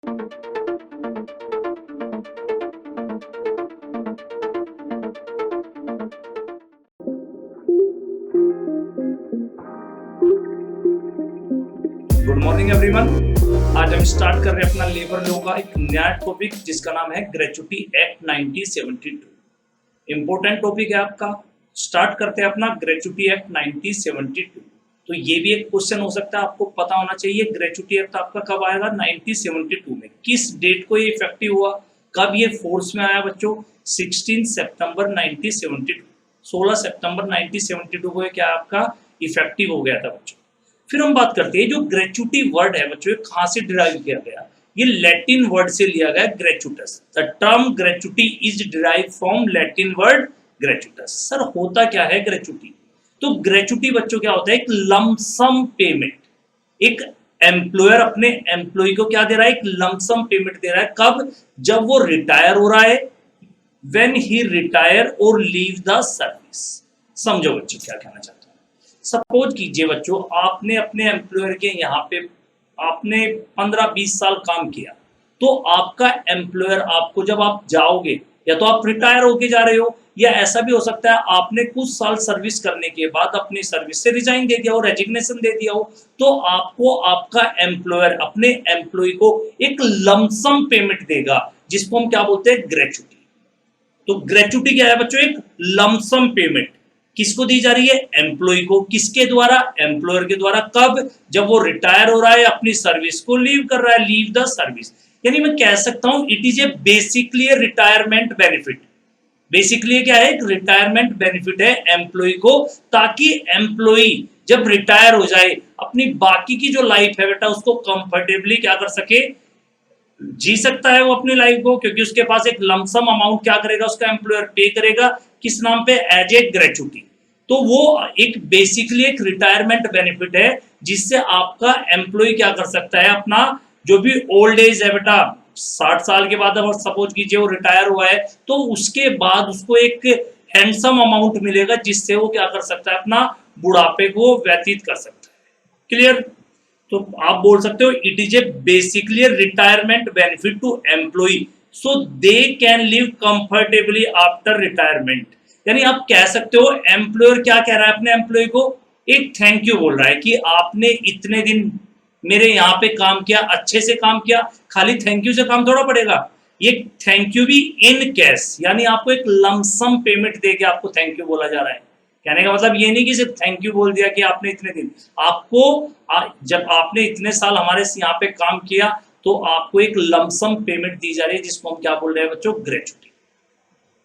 Good morning everyone. आज हम start कर रहे हैं अपना लेबर लॉ का एक नया टॉपिक जिसका नाम है ग्रेच्युटी एक्ट 1972। इंपॉर्टेंट टॉपिक है आपका। स्टार्ट करते हैं अपना ग्रेच्युटी एक्ट 1972। तो ये भी एक क्वेश्चन हो सकता है, आपको पता होना चाहिए ग्रेच्युटी एक्ट आपका कब आएगा 1972 में, किस डेट को ये इफेक्टिव हुआ, कब ये फोर्स में आया बच्चों, 16 सितंबर 1972, 16 सितंबर 1972 को क्या आपका इफेक्टिव हो गया था बच्चों। फिर हम बात करते हैं जो ग्रेच्युटी वर्ड है बच्चों, कहाँ से डिराइव किया गया। ये लैटिन वर्ड से लिया गया gratuitous. The term gratuity is derive from Latin word gratuitous. Sir होता क्या है ग्रेच्युटी? तो ग्रेच्युटी बच्चों क्या होता है, एक लमसम पेमेंट। एक एम्प्लॉयर अपने एम्प्लॉय को क्या दे रहा है, एक लमसम पेमेंट दे रहा है। कब? जब वो रिटायर हो रहा है, व्हेन ही रिटायर और लीव द सर्विस। समझो बच्चों क्या कहना चाहते हैं। सपोज कीजिए बच्चों, आपने अपने एम्प्लॉयर के यहाँ पे आपने 15-20 साल काम किया, तो आपका एम्प्लॉयर आपको जब आप जाओगे, या तो आप रिटायर होके जा रहे हो, या ऐसा भी हो सकता है आपने कुछ साल सर्विस करने के बाद अपनी सर्विस से रिजाइन दे दिया हो, रेजिग्नेशन दे दिया हो, तो आपको आपका एम्प्लॉयर अपने एम्प्लॉय को एक लमसम पेमेंट देगा, जिसको हम क्या बोलते हैं, ग्रेच्युटी। तो ग्रेच्युटी क्या है बच्चों, एक लमसम पेमेंट। किसको दी जा रही है? एम्प्लॉय को। किसके द्वारा? एम्प्लॉयर के द्वारा। कब? जब वो रिटायर हो रहा है, अपनी सर्विस को लीव कर रहा है, लीव द सर्विस। यानी मैं कह सकता हूं it is a basically retirement benefit. Basically क्या है, एक रिटायरमेंट बेनिफिट है एम्प्लॉय को, ताकि एम्प्लॉय जब रिटायर हो जाए अपनी बाकी की जो लाइफ है बेटा उसको कंफर्टेबली क्या कर सके, जी सकता है वो अपनी लाइफ को, क्योंकि उसके पास एक लमसम अमाउंट क्या करेगा, उसका एम्प्लॉयर पे करेगा। किस नाम पे? As a gratuity. तो वो एक बेसिकली एक रिटायरमेंट बेनिफिट है, जिससे आपका एम्प्लॉय क्या कर सकता है, अपना जो भी ओल्ड एज है बेटा, 60 साल के बाद अगर सपोज कीजिए वो रिटायर हुआ है, तो उसके बाद उसको एक हैंडसम अमाउंट मिलेगा, जिससे वो क्या कर सकता है, अपना बुढ़ापे को व्यतीत कर सकता है। क्लियर? तो आप बोल सकते हो it is a basically retirement benefit to employ, so they can live comfortably after retirement. यानी आप कह सकते हो एम्प्लॉयर क्या कह रहा है अपने एम्प्लॉय को, एक थैंक यू बोल रहा है कि आपने इतने दिन मेरे यहाँ पे काम किया, अच्छे से काम किया। खाली थैंक यू से काम थोड़ा पड़ेगा, ये थैंक यू भी इन कैश, यानी आपको एक लमसम पेमेंट देके आपको थैंक यू बोला जा रहा है। कहने का मतलब ये नहीं कि सिर्फ थैंक यू बोल दिया कि आपने इतने दिन, आपको जब आपने इतने साल हमारे यहाँ पे काम किया, तो आपको एक लमसम पेमेंट दी जा रही है, जिसको हम क्या बोल रहे हैं बच्चों, ग्रेच्युटी।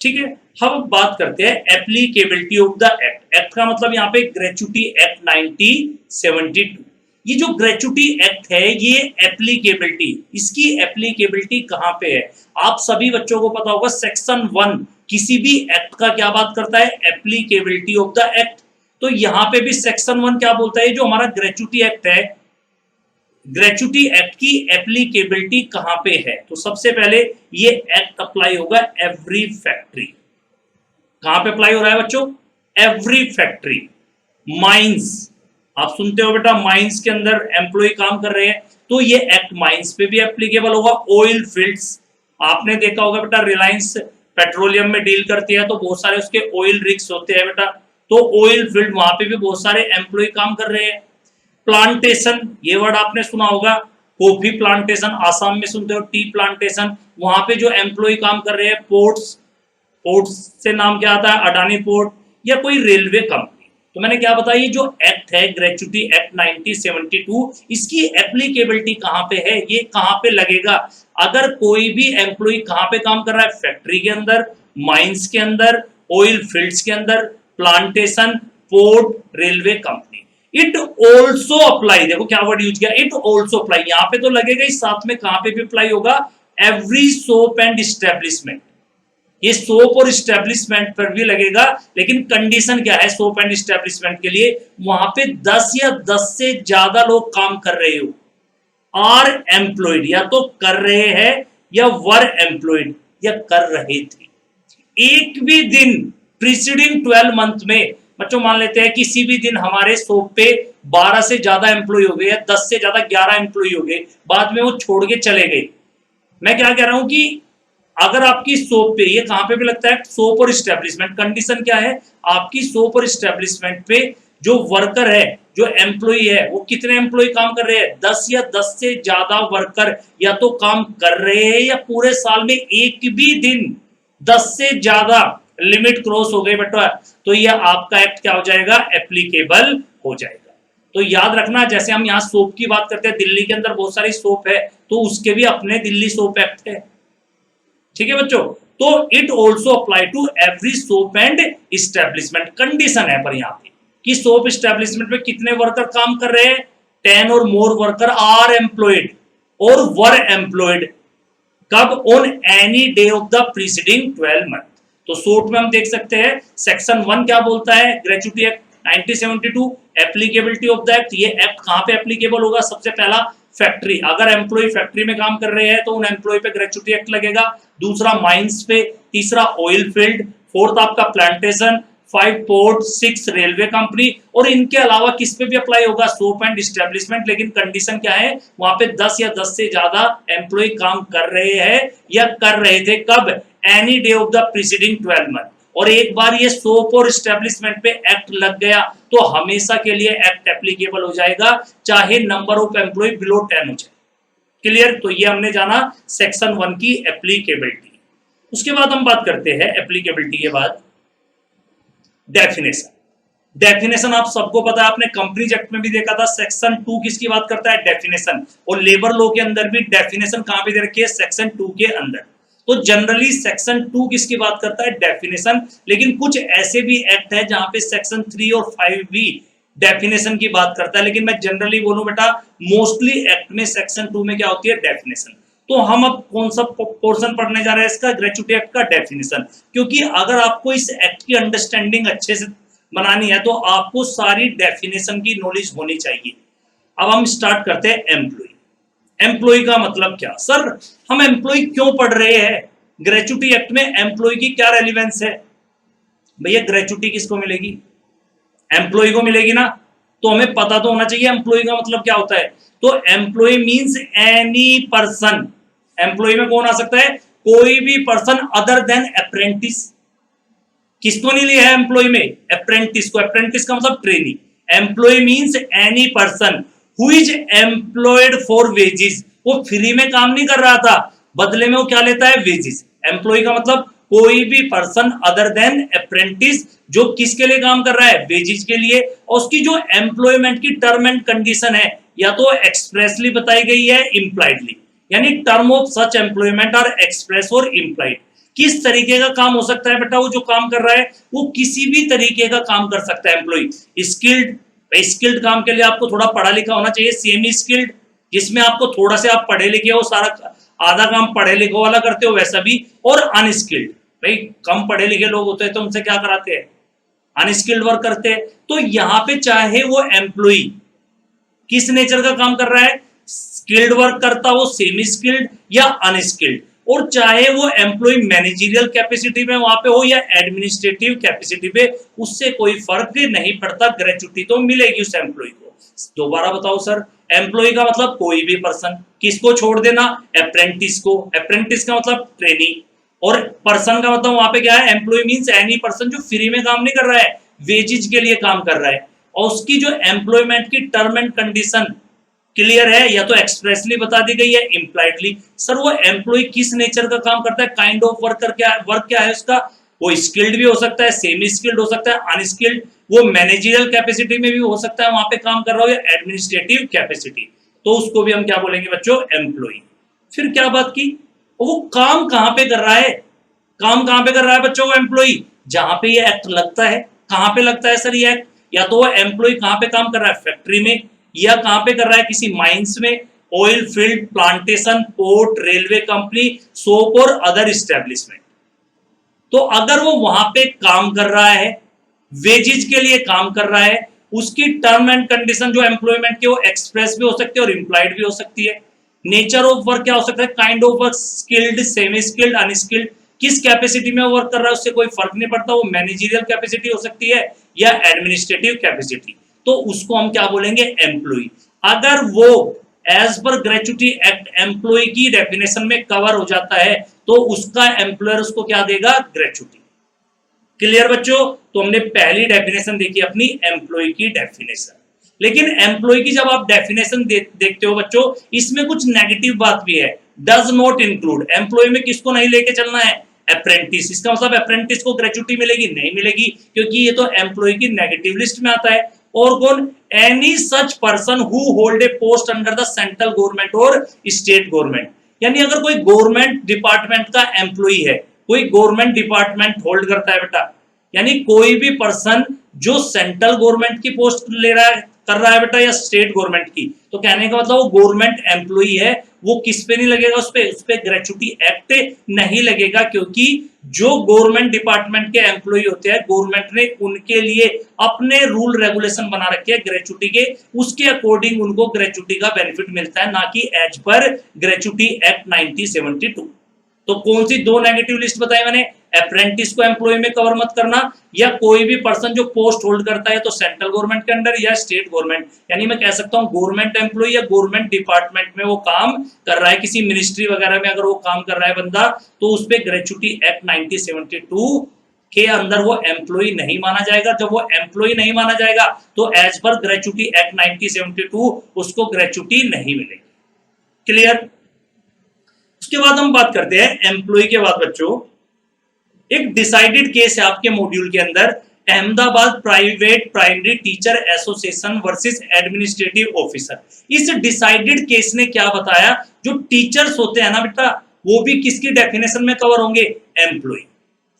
ठीक है, हम बात करते हैं applicability of the act. Act का मतलब यहाँ पे ग्रेच्युटी एक्ट 1972। ये जो ग्रेच्युटी एक्ट है, ये एप्लीकेबिलिटी, इसकी एप्लीकेबिलिटी कहाँ पे है? आप सभी बच्चों को पता होगा सेक्शन 1 किसी भी एक्ट का क्या बात करता है, एप्लीकेबिलिटी ऑफ द एक्ट। तो यहाँ पे भी सेक्शन 1 क्या बोलता है, जो हमारा ग्रेच्युटी एक्ट है, ग्रेच्युटी एक्ट की एप्लीकेबिलिटी कहां पे है? तो सबसे पहले ये एक्ट अप्लाई होगा एवरी फैक्ट्री। कहां पे अप्लाई हो रहा है बच्चों? Every factory. माइंस, आप सुनते हो बेटा, माइंस के अंदर एम्प्लॉय काम कर रहे हैं, तो ये एक्ट माइंस पे भी एप्लीकेबल होगा। ऑयल फील्ड्स, आपने देखा होगा बेटा, रिलायंस पेट्रोलियम में डील करती है, तो बहुत सारे उसके ऑयल रिग्स होते हैं बेटा, तो ऑयल फील्ड वहां पे भी बहुत सारे एम्प्लॉय काम कर रहे हैं। प्लांटेशन, ये वर्ड आपने सुना होगा, कॉफी प्लांटेशन, आसाम में सुनते हो, टी प्लांटेशन, वहां पे जो एम्प्लॉय काम कर रहे हैं। पोर्ट्स, पोर्ट्स से नाम क्या आता है, अडानी पोर्ट, या कोई रेलवे कंपनी। तो मैंने क्या बताया, जो एक्ट है ग्रेच्युटी एक्ट 1972, इसकी एप्लीकेबिलिटी कहां पे है, ये कहां पे लगेगा? अगर कोई भी एम्प्लॉय कहां पे काम कर रहा है, फैक्ट्री के अंदर, माइंस के अंदर, ऑयल फील्ड्स के अंदर, plantation, port, railway company. It also apply, देखो क्या वर्ड यूज किया, इट ऑल्सो अप्लाई, यहां पे तो लगेगा ही, साथ में कहां पे भी अप्लाई होगा, एवरी सोप एंड इस्टेब्लिशमेंट। ये सोप और इस्टेब्लिशमेंट पर भी लगेगा, लेकिन कंडीशन क्या है सोप एंड इस्टेब्लिशमेंट के लिए, वहां पे 10 या 10 से ज्यादा लोग काम कर रहे हो, आर एम्प्लॉयड, या तो कर रहे हैं या वर एम्प्लॉयड, या कर रहे थे। एक भी दिन प्रीसीडिंग 12 मंथ में, बच्चों मान लेते हैं किसी भी दिन हमारे शॉप पे 12 से ज्यादा एम्प्लॉय हो गए, या 10 से ज्यादा 11 एम्प्लॉय हो गए, बाद में वो छोड़ के चले गए, मैं क्या कह रहा हूं कि अगर आपकी सोप पे, ये कहां पे भी लगता है, सोप और स्टैब्लिशमेंट, कंडीशन क्या है, आपकी सोप और स्टैब्लिशमेंट पे जो वर्कर है, जो एम्प्लॉय है, वो कितने एम्प्लॉय काम कर रहे हैं, 10 या 10 से ज्यादा वर्कर या तो काम कर रहे हैं या पूरे साल में एक भी दिन 10 से ज्यादा लिमिट क्रॉस हो गई बेटा, तो ये आपका एक्ट क्या हो जाएगा, एप्लीकेबल हो जाएगा। तो याद रखना, जैसे हम यहाँ सोप की बात करते हैं, दिल्ली के अंदर बहुत सारी सोप है, तो उसके भी अपने दिल्ली सोप एक्ट है, ठीक है बच्चों। तो it also apply to every shop and establishment. Condition है पर यहाँ पे कि सोप इस्टेब्लिशमेंट में कितने वर्कर काम कर रहे हैं, 10 और मोर वर्कर आर एम्प्लॉयड और वर एम्प्लॉयड, कब, on any day of the preceding 12 month. तो शॉर्ट में हम देख सकते हैं सेक्शन 1 क्या बोलता है, gratuity act 1972, applicability of the act. ये एक्ट कहां पे एप्लीकेबल होगा, सबसे पहला फैक्ट्री, अगर एम्प्लॉय फैक्ट्री में काम कर रहे हैं तो उन एम्प्लॉय पे ग्रेच्युटी एक्ट लगेगा। दूसरा माइंस पे, तीसरा ऑयल फील्ड, फोर्थ आपका प्लांटेशन, 5 पोर्ट, 6 रेलवे कंपनी, और इनके अलावा किस पे भी अप्लाई होगा, सोप एंड इस्टेब्लिशमेंट। लेकिन कंडीशन क्या है, वहां पे 10 या 10 से ज्यादा एम्प्लॉय काम कर रहे हैं या कर रहे थे, कब, any day of the preceding 12 month. और एक बार ये सोप और इस्टेब्लिशमेंट पे एक्ट लग गया तो हमेशा के लिए एक्ट एप्लीकेबल हो जाएगा, चाहे नंबर ऑफ एम्प्लॉय बिलो 10 हो जाए। क्लियर। तो ये हमने जाना सेक्शन 1 की एप्लीकेबिलिटी। उसके बाद हम बात करते हैं एप्लीकेबिलिटी के बाद डेफिनेशन। डेफिनेशन आप सबको पता है, आपने कंपनीज एक्ट में भी देखा था, सेक्शन 2 किसकी बात करता है, डेफिनेशन। और लेबर लॉ के अंदर भी डेफिनेशन कहां पे दे रखी है, सेक्शन 2 के अंदर। तो जनरली सेक्शन 2 किसकी बात करता है, डेफिनेशन। लेकिन कुछ ऐसे भी एक्ट है जहां पे सेक्शन 3 और 5 भी डेफिनेशन की बात करता है, लेकिन मैं जनरली बोलूं बेटा, मोस्टली एक्ट में सेक्शन 2 में क्या होती है, डेफिनेशन। तो हम अब कौन सा पोर्शन पढ़ने जा रहे हैं इसका, ग्रेच्युटी एक्ट का डेफिनेशन। क्योंकि अगर आपको इस एक्ट की अंडरस्टैंडिंग अच्छे से बनानी है तो आपको सारी डेफिनेशन की नॉलेज होनी चाहिए। अब हम स्टार्ट करते हैं एम्प्लॉय। एम्प्लॉय का मतलब क्या, सर हम एम्प्लॉय क्यों पढ़ रहे हैं, ग्रेच्युटी एक्ट में एम्प्लॉय की क्या रेलिवेंस है। भैया ग्रेच्युटी किसको मिलेगी, एम्प्लॉय को मिलेगी ना, तो हमें पता तो होना चाहिए एम्प्लॉय का मतलब क्या होता है। तो employ means any person, employ में कौन आ सकता है, कोई भी पर्सन अदर देन अप्रेंटिस। किसको नहीं लिया है एम्प्लॉय में, अप्रेंटिस को। अप्रेंटिस का मतलब trainee. Employ means any person who is employed for wages. वो फ्री में काम नहीं कर रहा था, बदले में वो क्या लेता है, वेजेस। एम्प्लॉय का मतलब कोई भी पर्सन अदर देन अप्रेंटिस जो किसके लिए काम कर रहा है, वेजेस के लिए। और उसकी जो एम्प्लॉयमेंट की टर्म एंड कंडीशन है, या तो एक्सप्रेसली बताई गई है, इम्प्लाइडली, यानी term of such employment are express और इम्प्लाइड। किस तरीके का काम हो सकता है बेटा, वो जो काम कर रहा है वो किसी भी तरीके का काम कर सकता है एम्प्लॉय। स्किल्ड, स्किल्ड काम के लिए आपको थोड़ा पढ़ा लिखा होना चाहिए, सेमी स्किल्ड जिसमें आपको थोड़ा से आप पढ़े लिखे हो, सारा आधा काम पढ़े लिखो वाला करते हो, वैसा भी। और अनस्किल्ड, भाई कम पढ़े लिखे लोग होते हैं तो उनसे क्या कराते हैं, अनस्किल्ड वर्क करते हैं। तो यहाँ पे चाहे वो एम्प्लॉय किस नेचर का काम कर रहा है, स्किल्ड वर्क करता हो, सेमी स्किल्ड या अनस्किल्ड, और चाहे वो एम्प्लॉय मैनेजरियल कैपेसिटी में वहां पे हो या एडमिनिस्ट्रेटिव कैपेसिटी पे, उससे कोई फर्क नहीं पड़ता, ग्रेच्युटी तो मिलेगी उस एम्प्लॉय को। दोबारा बताओ सर, एम्प्लॉय का मतलब कोई भी पर्सन, किसको छोड़ देना, अप्रेंटिस को। अप्रेंटिस का मतलब ट्रेनी, और पर्सन का मतलब वहां पे क्या है, एम्प्लॉय मींस एनी पर्सन जो फ्री में काम नहीं कर रहा है, वेजेज के लिए काम कर रहा है। और उसकी जो एम्प्लॉयमेंट की टर्म एंड कंडीशन क्लियर है, या तो एक्सप्रेसली बता दी गई है, इम्प्लाइडली। सर वो एम्प्लॉय किस नेचर का काम करता है, काइंड ऑफ वर्कर क्या, वर्क क्या है उसका, वो स्किल्ड भी हो सकता है, सेमी स्किल्ड हो सकता है, अनस्किल्ड, वो मैनेजरियल कैपेसिटी में भी हो सकता है, वहां पे काम कर रहा हो, या एडमिनिस्ट्रेटिव कैपेसिटी, तो उसको भी हम क्या बोलेंगे बच्चों, एम्प्लॉय। फिर क्या बात की, वो काम कहां पे कर रहा है, काम कहां पे कर रहा है बच्चों, वो एम्प्लॉय जहां पे ये एक्ट लगता है। कहां पे लगता है सर ये एक्ट, या तो वो एम्प्लॉय कहां पे काम कर रहा है, फैक्ट्री में, या कहां पे कर रहा है, किसी माइंस में, oil field, plantation, port, railway company, soap और अदर एस्टेब्लिशमेंट। तो अगर वो वहां पे काम कर रहा है, वेजेज के लिए काम कर रहा है, उसकी टर्म एंड कंडीशन जो एम्प्लॉयमेंट के, वो एक्सप्रेस भी हो सकती है और इम्प्लाइड भी हो सकती है। नेचर ऑफ वर्क क्या हो सकता है, kind of work, skilled, semi skilled, unskilled, किस कैपेसिटी में वर्क कर रहा है उससे कोई फर्क नहीं पड़ता, वो मैनेजरियल कैपेसिटी हो सकती है या एडमिनिस्ट्रेटिव कैपेसिटी, तो उसको हम क्या बोलेंगे, एम्प्लॉय। अगर वो as per gratuity act employ की डेफिनेशन में कवर हो जाता है तो उसका एम्प्लॉयर उसको क्या देगा, ग्रेचुटी। क्लियर बच्चों? तो हमने पहली डेफिनेशन देखी अपनी एम्प्लॉय की डेफिनेशन। लेकिन एम्प्लॉय की जब आप डेफिनेशन देखते हो बच्चों, इसमें कुछ नेगेटिव बात भी है। डज नॉट इंक्लूड, एम्प्लॉय में किसको नहीं लेके चलना है, अप्रेंटिस। इसका मतलब अप्रेंटिस को ग्रेचुटी मिलेगी, नहीं मिलेगी, क्योंकि ये तो एम्प्लॉय की नेगेटिव लिस्ट में आता है। और कौन, any such person who hold a post under the central government और स्टेट गवर्नमेंट। यानी अगर कोई गवर्नमेंट डिपार्टमेंट का एम्प्लॉय है, कोई गवर्नमेंट डिपार्टमेंट होल्ड करता है बेटा, यानी कोई भी पर्सन जो सेंट्रल गवर्नमेंट की पोस्ट ले रहा है, कर रहा है बेटा, या स्टेट गवर्नमेंट की, तो कहने का मतलब वो गवर्नमेंट एम्प्लॉय है, वो किस पे नहीं लगेगा, उस पे ग्रेचुटी एक्ट नहीं लगेगा, क्योंकि जो गवर्नमेंट डिपार्टमेंट के एम्प्लॉय होते हैं, गवर्नमेंट ने उनके लिए अपने रूल रेगुलेशन बना रखे हैं ग्रेचुटी के, उसके अकॉर्डिंग उनको ग्रेचुटी का बेनिफिट मिलता है, ना कि एज पर ग्रेचुटी एक्ट 1972। तो कौन सी दो नेगेटिव लिस्ट बताई मैंने, अप्रेंटिस को एम्प्लॉय में कवर मत करना, या कोई भी पर्सन जो पोस्ट होल्ड करता है तो सेंट्रल गवर्नमेंट के अंडर या स्टेट गवर्नमेंट, यानी मैं कह सकता हूं गवर्नमेंट एम्प्लॉय या गवर्नमेंट डिपार्टमेंट में वो काम कर रहा है, किसी मिनिस्ट्री वगैरह में अगर वो काम कर रहा है बंदा, तो उस पर ग्रेचुटी एक्ट 1972 के अंदर वो एम्प्लॉय नहीं माना जाएगा। जब वो एम्प्लॉय नहीं माना जाएगा तो एज पर ग्रेचुटी एक्ट 1972 उसको ग्रेचुटी नहीं मिलेगी। क्लियर? उसके बाद हम बात करते हैं एम्प्लॉय के बाद बच्चों, एक डिसाइडेड केस है आपके मॉड्यूल के अंदर, Ahmedabad private primary teacher association versus administrative officer. इस डिसाइडेड केस ने क्या बताया, जो टीचर्स होते हैं ना बेटा, वो भी किसकी डेफिनेशन में कवर होंगे, एम्प्लॉय।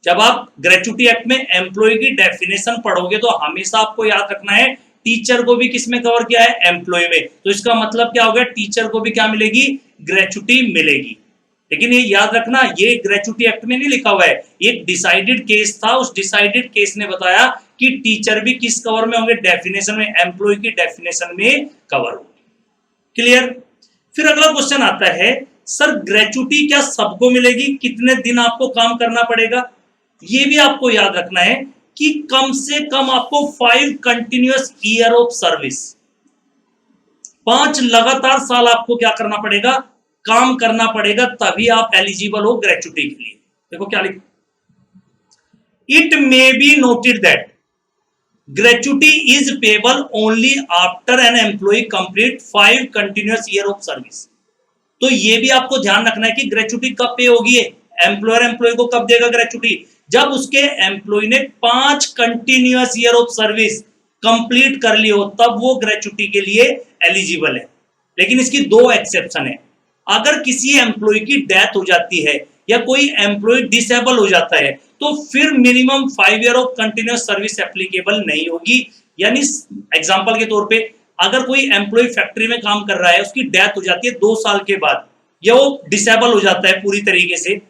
जब आप ग्रेचुटी एक्ट में एम्प्लॉय की डेफिनेशन पढ़ोगे तो हमेशा आपको याद रखना है टीचर को भी किस में कवर किया है, एम्प्लॉय में। तो इसका मतलब क्या हो गया, टीचर को भी क्या मिलेगी, ग्रेचुटी मिलेगी। लेकिन ये याद रखना, ये ग्रेचुटी एक्ट में नहीं लिखा हुआ है, एक डिसाइडेड केस था, उस डिसाइडेड केस ने बताया कि टीचर भी किस कवर में होंगे, डेफिनेशन में, एम्प्लॉय की डेफिनेशन में कवर होंगे। क्लियर? फिर अगला क्वेश्चन आता है, सर ग्रेचुटी क्या सबको मिलेगी, कितने दिन आपको काम करना पड़ेगा? ये भी आपको याद रखना है कि कम से कम आपको 5 कंटिन्यूअस ईयर ऑफ सर्विस, 5 लगातार साल आपको क्या करना पड़ेगा, काम करना पड़ेगा, तभी आप एलिजिबल हो ग्रेचुटी के लिए। देखो क्या लिखा, it may be noted that gratuity is payable only after an employ complete 5 continuous year of service. तो ये भी आपको ध्यान रखना है कि ग्रेचुटी कब पे होगी, एम्प्लॉयर एम्प्लॉय को कब देगा ग्रेचुटी, जब उसके एम्प्लॉय ने 5 continuous year of service complete कर ली हो, तब वो ग्रेचुटी के लिए एलिजिबल है। लेकिन इसकी 2 एक्सेप्शन है, अगर किसी एम्प्लॉय की डेथ हो जाती है या कोई एम्प्लॉय डिसेबल हो जाता है तो फिर minimum 5 year of continuous service applicable नहीं होगी। यानी एग्जांपल के तौर पे, अगर कोई एम्प्लॉय फैक्ट्री में काम कर रहा है, उसकी डेथ हो जाती है 2 साल के बाद, या वो डिसेबल हो जाता है पूरी तरीके से,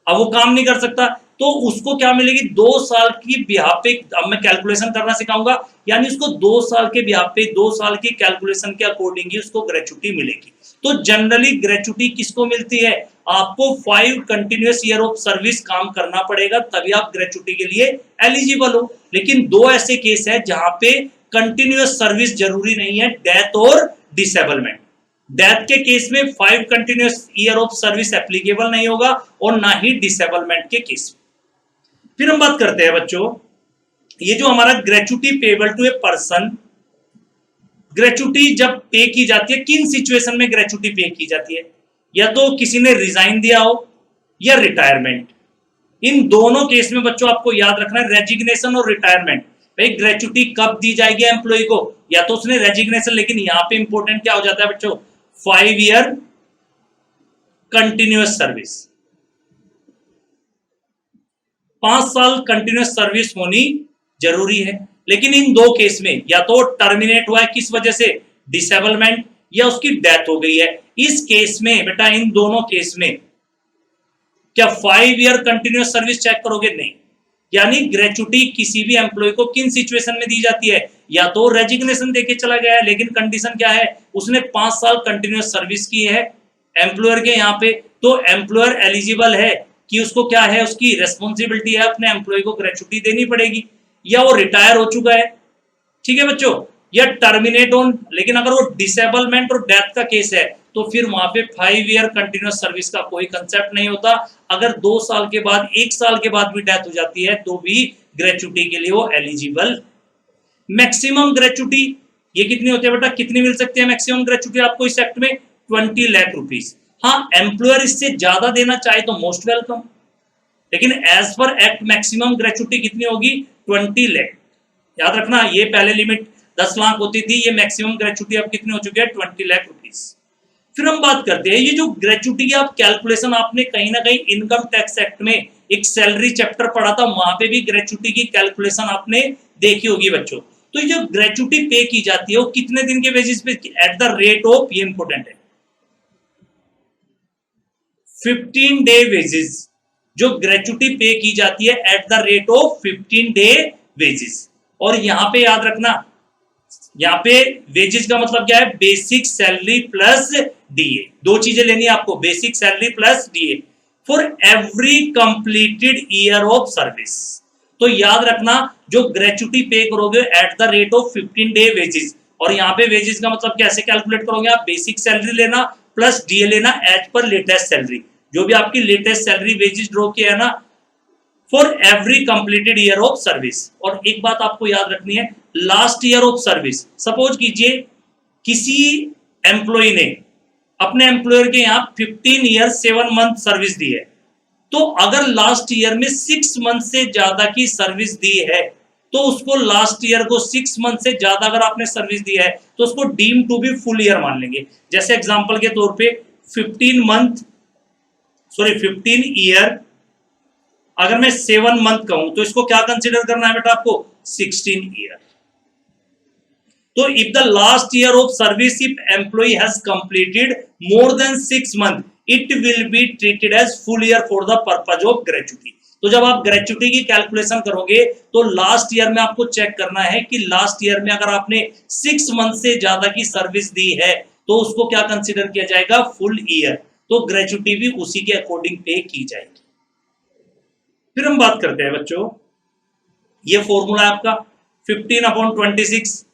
अब वो काम नहीं कर सकता, तो उसको क्या मिलेगी, 2 साल की बिहाफ पे, अब मैं कैलकुलेशन करना सिखाऊंगा, यानी उसको 2 साल के बिहाफ पे 2 साल की कैलकुलेशन के अकॉर्डिंग ही उसको ग्रेचुटी मिलेगी। तो जनरली ग्रेचुटी किसको मिलती है, आपको 5 कंटिन्यूअस ईयर ऑफ सर्विस काम करना पड़ेगा, तभी आप ग्रेचुटी के लिए एलिजिबल हो। लेकिन 2 ऐसे केस है जहां पे कंटिन्यूअस सर्विस जरूरी नहीं है, डेथ और डिसेबलमेंट। डेथ के केस में 5 continuous year of service applicable नहीं होगा, और ना ही डिसेबलमेंट के केस में। फिर हम बात करते हैं बच्चों, ये जो हमारा gratuity payable to a person, gratuity जब पे की जाती है, किन सिचुएशन में ग्रेचुटी पे की जाती है, या तो किसी ने रिजाइन दिया हो या रिटायरमेंट। इन दोनों केस में बच्चों आपको याद रखना है, रेजिग्नेशन और रिटायरमेंट, भाई ग्रेचुटी कब दी जाएगी एम्प्लॉय को, या तो उसने रेजिग्नेशन, लेकिन यहां पे इंपॉर्टेंट क्या हो जाता है बच्चों, 5 ईयर कंटिन्यूअस सर्विस, 5 साल कंटिन्यूअस सर्विस होनी जरूरी है। लेकिन इन 2 केस में या तो टर्मिनेट हुआ है किस वजह से, डिसेबलमेंट, या उसकी डेथ हो गई है। इस केस में बेटा, इन दोनों केस में क्या 5 ईयर कंटिन्यूअस सर्विस चेक करोगे, नहीं। यानी ग्रेचुटी किसी भी एम्प्लॉय को किन सिचुएशन में दी जाती है, या तो रेजिग्नेशन देके चला गया है, लेकिन कंडीशन क्या है, उसने 5 साल कंटिन्यूअस सर्विस की है एम्प्लॉयर के यहाँ पे, तो एम्प्लॉयर एलिजिबल है कि उसको क्या है, उसकी रेस्पॉन्सिबिलिटी है अपने एम्प्लॉय को ग्रेचुटी देनी पड़ेगी, या वो रिटायर हो चुका है। ठीक है बच्चों, या टर्मिनेट ऑन, लेकिन अगर वो डिसेबलमेंट और डेथ का केस है तो फिर वहां पे 5 ईयर कंटिन्यूस सर्विस का कोई कंसेप्ट नहीं होता। अगर 2 साल के बाद 1 साल के बाद भी डेथ हो जाती है तो भी ग्रेचुटी के लिए वो एलिजिबल। मैक्सिमम ग्रेचुटी ये कितनी होती है बेटा, कितनी मिल सकती है मैक्सिमम ग्रेचुटी आपको इस एक्ट में? 20 लाख रुपीस। हाँ, एम्प्लॉयर इससे ज्यादा देना चाहे तो मोस्ट वेलकम, लेकिन as per act maximum gratuity कितनी होगी? 20 लाख। याद रखना, ये पहले लिमिट 10 लाख होती थी, ये मैक्सिमम ग्रेचुटी अब कितनी हो चुकी है? 20 लाख रुपीस। फिर हम बात करते हैं ये जो ग्रेचुटी की आप कैलकुलेशन, आपने कहीं ना कहीं इनकम टैक्स एक्ट में एक सैलरी चैप्टर पढ़ा था, वहां पे भी ग्रेचुटी की कैलकुलेशन आपने देखी होगी बच्चों। तो ये जो ग्रेचुटी पे की जाती है वो कितने दिन के बेसिस पे? एट द रेट ऑफ, ये इंपॉर्टेंट है, 15 डे वेजेस। जो ग्रेचुटी पे की जाती है at the rate of 15 day wages. और यहां पे याद रखना, यहाँ पे वेजेस का मतलब क्या है? Basic salary plus DA. दो चीजें लेनी है आपको, basic salary plus DA for every completed year of service. तो याद रखना, जो ग्रेचुटी पे करोगे at the rate of 15 day wages, और यहाँ पे वेजेस का मतलब कैसे कैलकुलेट करोगे आप? बेसिक सैलरी लेना प्लस डीए लेना एज पर लेटेस्ट सैलरी, जो भी आपकी लेटेस्ट सैलरी वेजेस ड्रॉ किया है ना, for every completed year of service. और एक बात आपको याद रखनी है, last year of service. Suppose कीजिए किसी एम्प्लॉय ने अपने एम्प्लॉयर के यहाँ 15 ईयर 7 मंथ सर्विस दी है, तो अगर लास्ट ईयर में 6 मंथ से ज्यादा की सर्विस दी है तो उसको लास्ट ईयर को 6 मंथ से ज्यादा अगर आपने सर्विस दी है तो उसको deem to be full year मान लेंगे। जैसे एग्जांपल के तौर पे 15 ईयर अगर मैं 7 मंथ कहूं तो इसको क्या कंसीडर करना है बेटा आपको? 16 ईयर। तो if the last year of service if employ has completed more than 6 month it will be treated as full year for the purpose of gratuity. तो जब आप ग्रेचुटी की कैलकुलेशन करोगे तो लास्ट ईयर में आपको चेक करना है कि लास्ट ईयर में अगर आपने 6 मंथ से ज्यादा की सर्विस दी है तो उसको क्या कंसीडर किया जाएगा? Full year. तो ग्रेचुटी भी उसी के अकॉर्डिंग पे की जाएगी। फिर हम बात करते हैं बच्चों, ये फॉर्मूला है आपका 15/26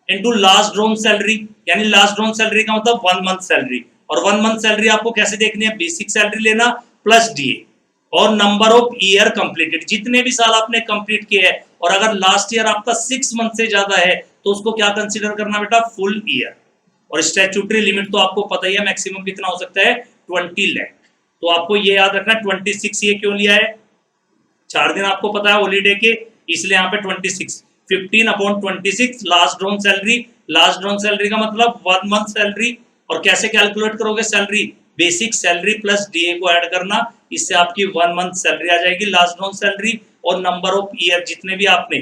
इंटू लास्ट ड्रॉन सैलरी, यानी लास्ट ड्रॉन सैलरी का मतलब 1 मंथ सैलरी, और 1 मंथ सैलरी आपको कैसे देखनी है? बेसिक सैलरी लेना प्लस डीए और नंबर ऑफ ईयर कंप्लीटेड, जितने भी साल आपने कंप्लीट किए हैं, और अगर लास्ट ईयर आपका 6 मंथ से ज्यादा है तो उसको क्या कंसीडर करना बेटा? Full year. और स्टैट्यूटरी लिमिट तो आपको पता ही है, मैक्सिमम कितना हो सकता है? 20 लाख। तो आपको ये याद रखना 26 ये क्यों लिया है? 4 दिन आपको पता है हॉलीडे के, इसलिए यहाँ पे 26। 15/26 last drawn salary. Last drawn salary का मतलब 1 मंथ सैलरी। और कैसे कैलकुलेट करोगे salary? Basic salary plus DA को ऐड करना, इससे आपकी 1 मंथ सैलरी आ जाएगी लास्ट ड्रॉन सैलरी। और नंबर ऑफ ईयर जितने भी आपने,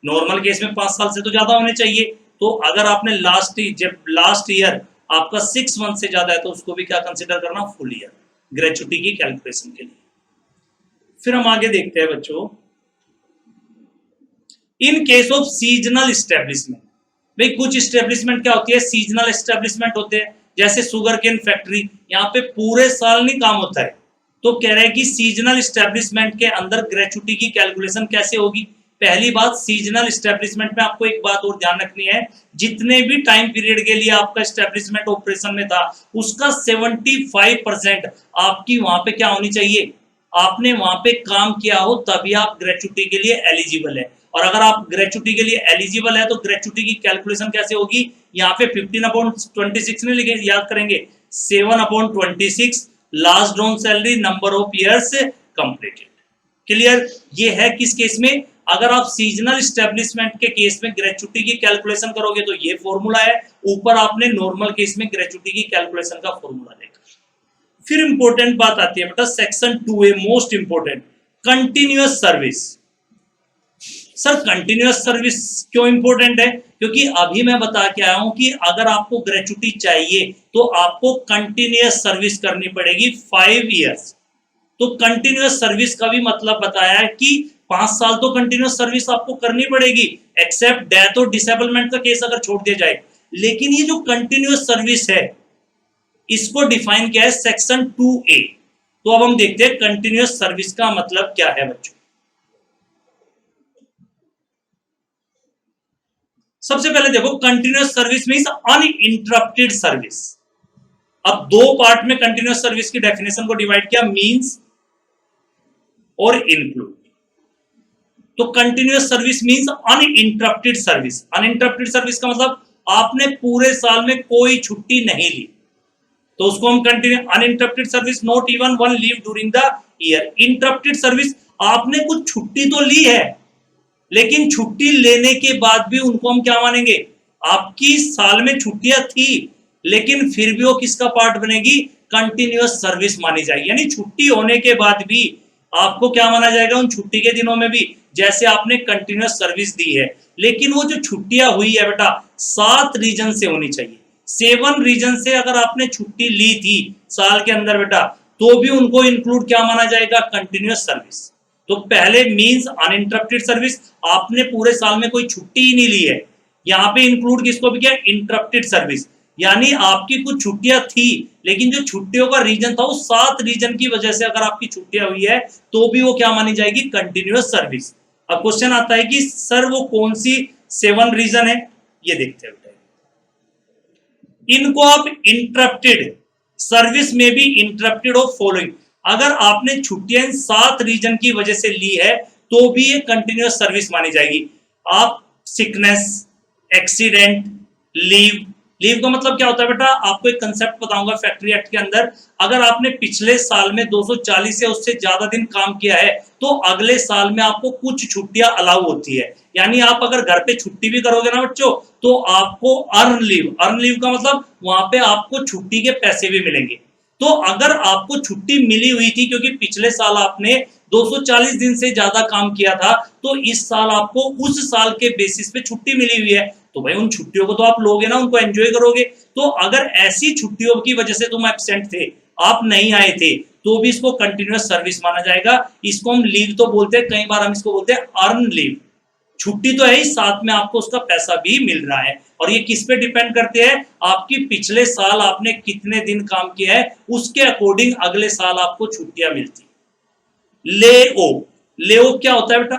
नॉर्मल केस में 5 साल से तो ज्यादा होने चाहिए, तो अगर आपने जब लास्ट ईयर आपका 6 मंथ से ज्यादा है तो उसको भी क्या कंसिडर करना? फुल ईयर, ग्रेचुटी की कैलकुलेशन के लिए। फिर हम आगे देखते हैं बच्चों, in case of seasonal establishment. भाई कुछ एस्टेब्लिशमेंट क्या होती है? सीजनल एस्टेब्लिशमेंट होते हैं, जैसे शुगर केन फैक्ट्री, यहाँ पे पूरे साल नहीं काम होता है। तो कह रहे हैं कि सीजनल एस्टेब्लिशमेंट के अंदर ग्रेचुटी की कैलकुलेशन कैसे होगी? पहली बात, सीजनल एस्टेब्लिशमेंट में आपको एक बात और ध्यान रखनी है, जितने भी टाइम पीरियड के लिए आपका एस्टेब्लिशमेंट ऑपरेशन में था उसका 75% आपकी वहां पे क्या होनी चाहिए? आपने वहां पे काम किया हो, तभी आप ग्रेचुटी के लिए एलिजिबल है। और अगर आप ग्रेचुटी के लिए एलिजिबल है तो ग्रेचुटी की कैलकुलेशन कैसे होगी? यहाँ पे 15/26 नहीं लिखे, याद करेंगे 7/26 last drawn salary number of years completed. Clear? ये है किस केस में? अगर आप सीजनल एस्टेब्लिशमेंट के केस में ग्रेचुटी की कैलकुलेशन करोगे तो ये फॉर्मूला है, ऊपर आपने नॉर्मल केस में ग्रेचुटी की कैलकुलेशन का फॉर्मूला देखा। फिर इंपॉर्टेंट बात आती है बेटा section 2A, most important, continuous service. Sir continuous service क्यों इंपॉर्टेंट है? क्योंकि अभी मैं बता के आया हूं कि अगर आपको ग्रेचुटी चाहिए तो आपको कंटिन्यूअस सर्विस करनी पड़ेगी 5 इयर्स। तो कंटिन्यूअस सर्विस का भी मतलब बताया है कि 5 साल तो कंटिन्यूअस सर्विस आपको करनी पड़ेगी, एक्सेप्ट डेथ और डिसेबलमेंट का केस अगर छोड़ दिया जाए। लेकिन ये जो कंटिन्यूअस सर्विस है इसको डिफाइन किया है सेक्शन 2A। तो अब हम देखते हैं कंटिन्यूअस सर्विस का मतलब क्या है बच्चों। सबसे पहले देखो, continuous service means uninterrupted service. अब दो पार्ट में कंटिन्यूअस सर्विस की डेफिनेशन को डिवाइड किया, मींस और इंक्लूड। तो continuous service means uninterrupted service. Uninterrupted service का मतलब आपने पूरे साल में कोई छुट्टी नहीं ली, तो उसको हम continue uninterrupted service, not even one leave during the year. Interrupted service, आपने कुछ छुट्टी तो ली है, लेकिन छुट्टी लेने के बाद भी उनको हम क्या मानेंगे, आपकी साल में छुट्टियां थी लेकिन फिर भी वो किसका पार्ट बनेगी, कंटिन्यूअस सर्विस मानी जाएगी। यानी छुट्टी होने के बाद भी आपको क्या माना जाएगा, उन छुट्टी के दिनों में भी जैसे आपने कंटिन्यूअस सर्विस दी है। लेकिन वो जो छुट्टियां हुई है बेटा 7 रीजन से होनी चाहिए। 7 रीजन से अगर आपने छुट्टी ली थी साल के अंदर बेटा, तो भी उनको इंक्लूड क्या माना जाएगा, कंटिन्यूअस सर्विस। तो पहले मींस अनइंटरप्टेड सर्विस, आपने पूरे साल में कोई छुट्टी ही नहीं ली है। यहाँ पे इंक्लूड किसको भी किया, इंटरप्टेड सर्विस, यानी आपकी कुछ छुट्टियां थी लेकिन जो छुट्टियों का रीजन था वो 7 रीजन की वजह से अगर आपकी छुट्टियां हुई है तो भी वो क्या मानी जाएगी, कंटिन्यूअस सर्विस। अब क्वेश्चन आता है कि सर वो कौन सी 7 रीजन है, ये देखते हैं। इनको आप इंटरप्टेड सर्विस में भी इंटरप्टेड ऑफ फॉलोइंग, अगर आपने छुट्टियां 7 रीजन की वजह से ली है तो भी ये कंटिन्यूअस सर्विस मानी जाएगी। आप सिकनेस, एक्सीडेंट, लीव। लीव का मतलब क्या होता है बेटा, आपको एक कंसेप्ट बताऊंगा फैक्ट्री एक्ट के अंदर। अगर आपने पिछले साल में 240 या उससे ज्यादा दिन काम किया है तो अगले साल में आपको कुछ छुट्टियां अलाउ होती है। यानी आप अगर घर पे छुट्टी भी करोगे ना बच्चों, तो आपको अर्न लीव, अर्न लीव का मतलब वहां पे आपको छुट्टी के पैसे भी मिलेंगे। तो अगर आपको छुट्टी मिली हुई थी क्योंकि पिछले साल आपने 240 दिन से ज्यादा काम किया था, तो इस साल आपको उस साल के बेसिस पे छुट्टी मिली हुई है, तो भाई उन छुट्टियों को तो आप लोगे ना, उनको एंजॉय करोगे। तो अगर ऐसी छुट्टियों की वजह से तुम एब्सेंट थे, आप नहीं आए थे, तो भी इसको कंटिन्यूअस सर्विस माना जाएगा। इसको हम लीव तो बोलते हैं, कई बार हम इसको बोलते हैं अर्न लीव। छुट्टी तो है ही, साथ में आपको उसका पैसा भी मिल रहा है। और ये किस पे डिपेंड करते हैं, आपकी पिछले साल आपने कितने दिन काम किया है उसके अकॉर्डिंग अगले साल आपको छुट्टियां मिलती। ले ऑफ, ले ऑफ क्या होता है बेटा,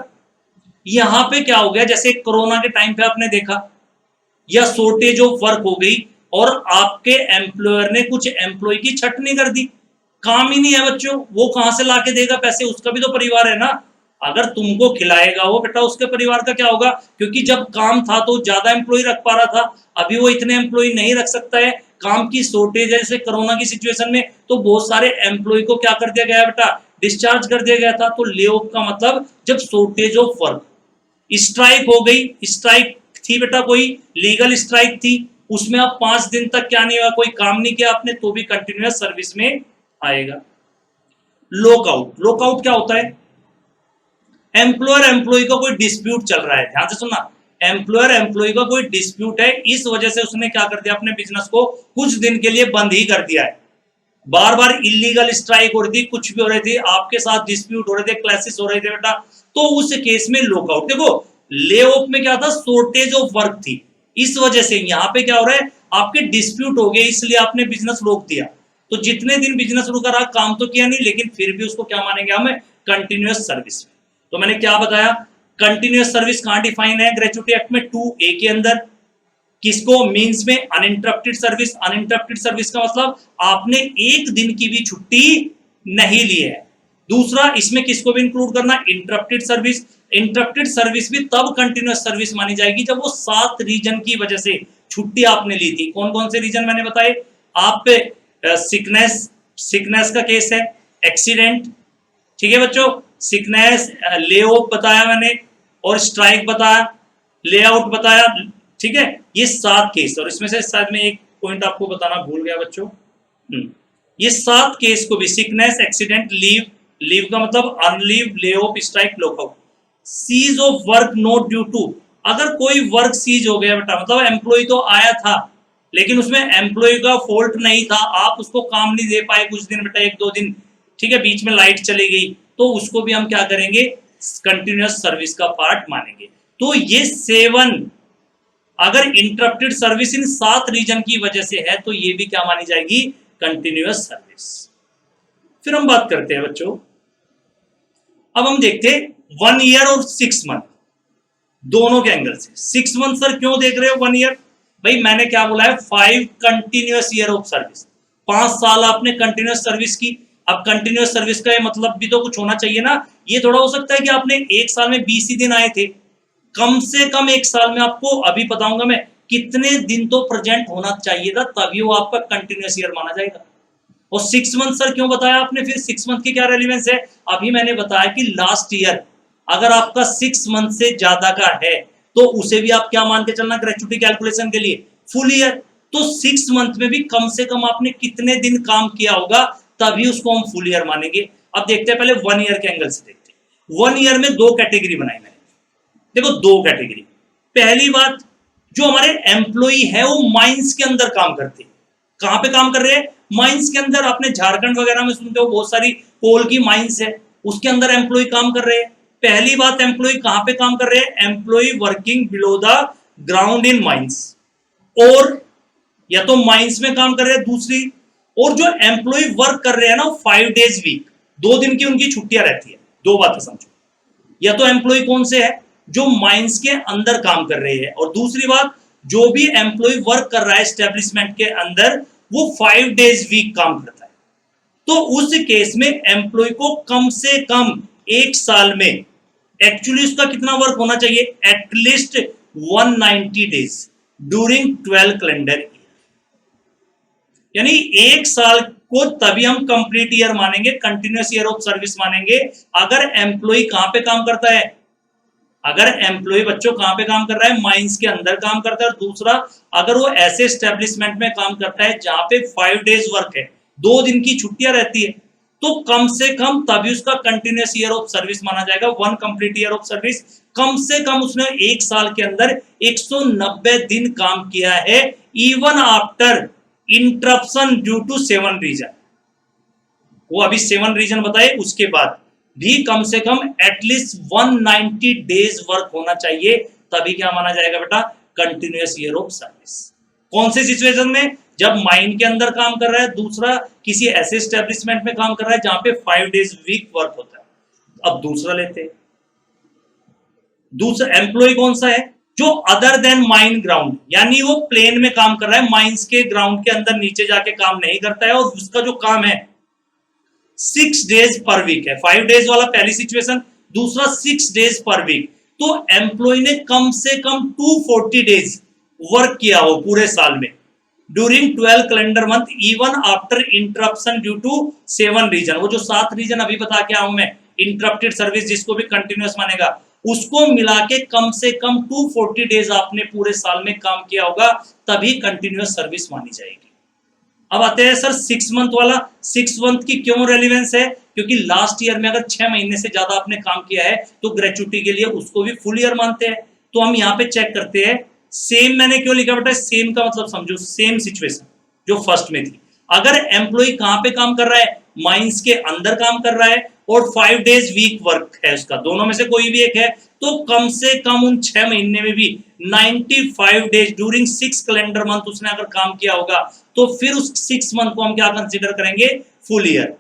यहां पे क्या हो गया, जैसे कोरोना के टाइम पे आपने देखा या शॉर्टेज ऑफ वर्क हो गई और आपके एम्प्लॉयर ने कुछ एम्प्लॉय की छटनी कर दी, काम ही नहीं है बच्चों, वो कहां से लाके देगा पैसे, उसका भी तो परिवार है ना। अगर तुमको खिलाएगा वो बेटा, उसके परिवार का क्या होगा, क्योंकि जब काम था तो ज्यादा एम्प्लॉय रख पा रहा था, अभी वो इतने एम्प्लॉय नहीं रख सकता है, काम की शॉर्टेज है जैसे कोरोना की सिचुएशन में, तो बहुत सारे एम्प्लॉय को क्या कर दिया गया बेटा, डिस्चार्ज कर दिया गया था। तो ले ऑफ का मतलब जब शॉर्टेज ऑफ वर्क, स्ट्राइक हो गई, स्ट्राइक थी बेटा, कोई लीगल स्ट्राइक थी, उसमें आप 5 दिन तक क्या नहीं हुआ, कोई काम नहीं किया आपने, तो भी कंटिन्यूअस सर्विस में आएगा। लॉकआउट, लॉकआउट क्या होता है, एम्प्लॉयर एम्प्लॉय का कोई डिस्प्यूट चल रहा है, ध्यान से सुनना, एम्प्लॉयर एम्प्लॉय का कोई डिस्प्यूट है, इस वजह से उसने क्या कर दिया, अपने बिजनेस को कुछ दिन के लिए बंद ही कर दिया है। बार बार इलीगल स्ट्राइक हो रही थी, कुछ भी हो रही थी, आपके साथ डिस्प्यूट हो रहे थे, क्लैशेस हो रहे थे बेटा, तो उस केस में लॉकआउट। देखो ले ऑफ में क्या था, शॉर्टेज ऑफ वर्क थी, इस वजह से यहाँ पे क्या हो रहा है, आपके डिस्प्यूट हो गए इसलिए आपने बिजनेस रोक दिया। तो जितने दिन बिजनेस रुका रहा, काम तो किया नहीं, लेकिन फिर भी उसको क्या मानेंगे हम, कंटिन्यूअस सर्विस में। तो मैंने क्या बताया, कंटिन्यूअस सर्विस कहां डिफाइन है, ग्रेच्युटी एक्ट में 2A के अंदर, किसको, मींस में अनइंटरप्टेड सर्विस। अनइंटरप्टेड सर्विस का मतलब आपने एक दिन की भी छुट्टी नहीं ली है। दूसरा, इसमें किसको भी इंक्लूड करना, इंटरप्टेड सर्विस। इंटरप्टेड सर्विस भी तब कंटिन्यूअस सर्विस मानी जाएगी जब वो 7 रीजन की वजह से छुट्टी आपने ली थी। कौन कौन से रीजन मैंने बताए, आप सिकनेस, सिकनेस का केस है, एक्सीडेंट, ठीक है बच्चों, सिकनेस, ले ऑफ बताया मैंने, और स्ट्राइक बताया, ले आउट बताया, ठीक है, ये 7 केस। और इसमें से शायद मैं एक पॉइंट आपको बताना भूल गया बच्चों, ये 7 केस को भी, सिकनेस, एक्सीडेंट, लीव, लीव का मतलब earn leave, lay off, strike, lockout. Cease off work not due to, अगर कोई वर्क सीज हो गया बेटा, मतलब एम्प्लॉय तो आया था लेकिन उसमें एम्प्लॉय का फॉल्ट नहीं था, आप उसको काम नहीं दे पाए कुछ दिन बेटा, 1-2 दिन, ठीक है, बीच में लाइट चली गई, तो उसको भी हम क्या करेंगे, कंटिन्यूअस सर्विस का पार्ट मानेंगे। तो ये 7, अगर इंटरप्टेड सर्विस इन 7 रीजन की वजह से है तो ये भी क्या मानी जाएगी, कंटिन्यूअस सर्विस। फिर हम बात करते हैं बच्चों, अब हम देखते हैं 1 ईयर और 6 मंथ। दोनों के एंगल से। 6 मंथ सर क्यों देख रहे हो 1 ईयर? भाई मैंने क्या बोला है, 5 कंटिन्यूअस ईयर ऑफ सर्विस, 5 साल आपने कंटिन्यूअस सर्विस की। अब कंटिन्यूअस सर्विस का ये मतलब भी तो कुछ होना चाहिए ना। ये थोड़ा हो सकता है कि आपने एक साल में 20 ही दिन आए थे, कम से कम एक साल में आपको, अभी बताऊंगा मैं कितने दिन तो प्रेजेंट होना चाहिए था, तभी वो आपका कंटिन्यूअस ईयर माना जाएगा। और 6 मंथ सर क्यों बताया आपने, फिर 6 मंथ की क्या रेलिवेंस है? अभी मैंने बताया कि लास्ट ईयर अगर आपका 6 मंथ से ज्यादा का है तो उसे भी आप क्या मान के चलना ग्रेचुटी कैलकुलेशन के लिए, फुल ईयर। तो 6 मंथ में भी कम से कम आपने कितने दिन काम किया होगा, तभी उसको हम फुल ईयर मानेंगे। अब देखते हैं पहले 1 ईयर के एंगल से देखते हैं। 1 ईयर में दो कैटेगरी बनाई मैंने, देखो दो कैटेगरी। पहली बात, जो हमारे एम्प्लॉई है वो माइंस के अंदर काम करते हैं। कहां पे काम कर रहे हैं? माइंस के अंदर। आपने झारखंड वगैरह में सुनते हो बहुत सारी कोल की माइंस है, उसके अंदर एम्प्लॉय काम कर रहे हैं। पहली बात, एम्प्लॉय कहां पे काम कर रहे हैं? Employ working below the ground in mines, और या तो माइंस में काम कर रहे हैं दूसरी, और जो एम्प्लॉय वर्क कर रहे हैं ना 5 डेज वीक, 2 दिन की उनकी छुट्टियां रहती है। दो बातें समझो, या तो एम्प्लॉय कौन से है? जो माइंस के अंदर काम कर रहे हैं, और दूसरी बात, जो भी एम्प्लॉय वर्क कर रहा है एस्टेब्लिशमेंट के अंदर वो 5 डेज वीक काम करता है। तो उस केस में एम्प्लॉय को कम से कम एक साल में एक्चुअली उसका कितना वर्क होना चाहिए? At least 190 days during 12 calendar year. यानी एक साल को तभी हम कंप्लीट ईयर मानेंगे, कंटिन्यूअस ईयर ऑफ सर्विस मानेंगे, अगर एम्प्लॉय कहां पे काम करता है। अगर एम्प्लॉय बच्चों कहां पे काम कर रहा है? माइंस के अंदर काम करता है। और दूसरा, अगर वो ऐसे एस्टेब्लिशमेंट में काम करता है जहां पे 5 डेज वर्क है, 2 दिन की छुट्टियां रहती है, तो कम से कम तभी उसका कंटिन्यूअस ईयर ऑफ सर्विस माना जाएगा, 1 कंप्लीट ईयर ऑफ सर्विस। कम से कम उसने एक साल के अंदर 190 दिन काम किया है, even after interruption due to 7 reason. वो अभी 7 रीजन बताए, उसके बाद भी कम से कम एटलीस्ट 190 डेज वर्क होना चाहिए, तभी क्या माना जाएगा बेटा? Continuous year of service. कौन से सिचुएशन में? जब माइन के अंदर काम कर रहा है, दूसरा किसी ऐसे एस्टेब्लिशमेंट में काम कर रहा है जहां पे 5 डेज वीक वर्क होता है। अब दूसरा लेते हैं, दूसरा एम्प्लॉय कौन सा है? जो अदर देन माइन ग्राउंड, यानी वो प्लेन में काम कर रहा है, माइंस के ग्राउंड के अंदर नीचे जाके काम नहीं करता है, और उसका जो काम है 6 डेज पर वीक है। 5 डेज वाला पहली सिचुएशन, दूसरा 6 डेज पर वीक। तो एम्प्लॉय ने कम से कम 240 डेज वर्क किया हो पूरे साल में during 12 calendar month, even after interruption due to 7 reason. वो जो 7 रीजन अभी बता के आऊं मैं, इंटरप्टेड सर्विस जिसको भी कंटिन्यूअस मानेगा, उसको मिला के कम से कम 240 डेज आपने पूरे साल में काम किया होगा, तभी कंटिन्यूअस सर्विस मानी जाएगी। अब आते हैं सर 6 मंथ वाला। 6 मंथ की क्यों रेलिवेंस है? क्योंकि लास्ट ईयर में अगर 6 महीने से ज्यादा आपने काम किया है तो ग्रेचुटी के लिए उसको भी फुल ईयर मानते हैं। तो हम यहाँ पे चेक करते हैं, सेम मैंने क्यों लिखा बेटा? सेम का मतलब समझो, सेम सिचुएशन जो फर्स्ट में थी। अगर एम्प्लॉय कहां पे काम कर रहा है? माइंस के अंदर काम कर रहा है, और 5 डेज वीक वर्क है उसका, दोनों में से कोई भी एक है, तो कम से कम उन 6 महीने में भी 95 डेज ड्यूरिंग 6 कैलेंडर मंथ उसने अगर काम किया होगा, तो फिर उस 6 मंथ को हम क्या कंसीडर करेंगे? Full year.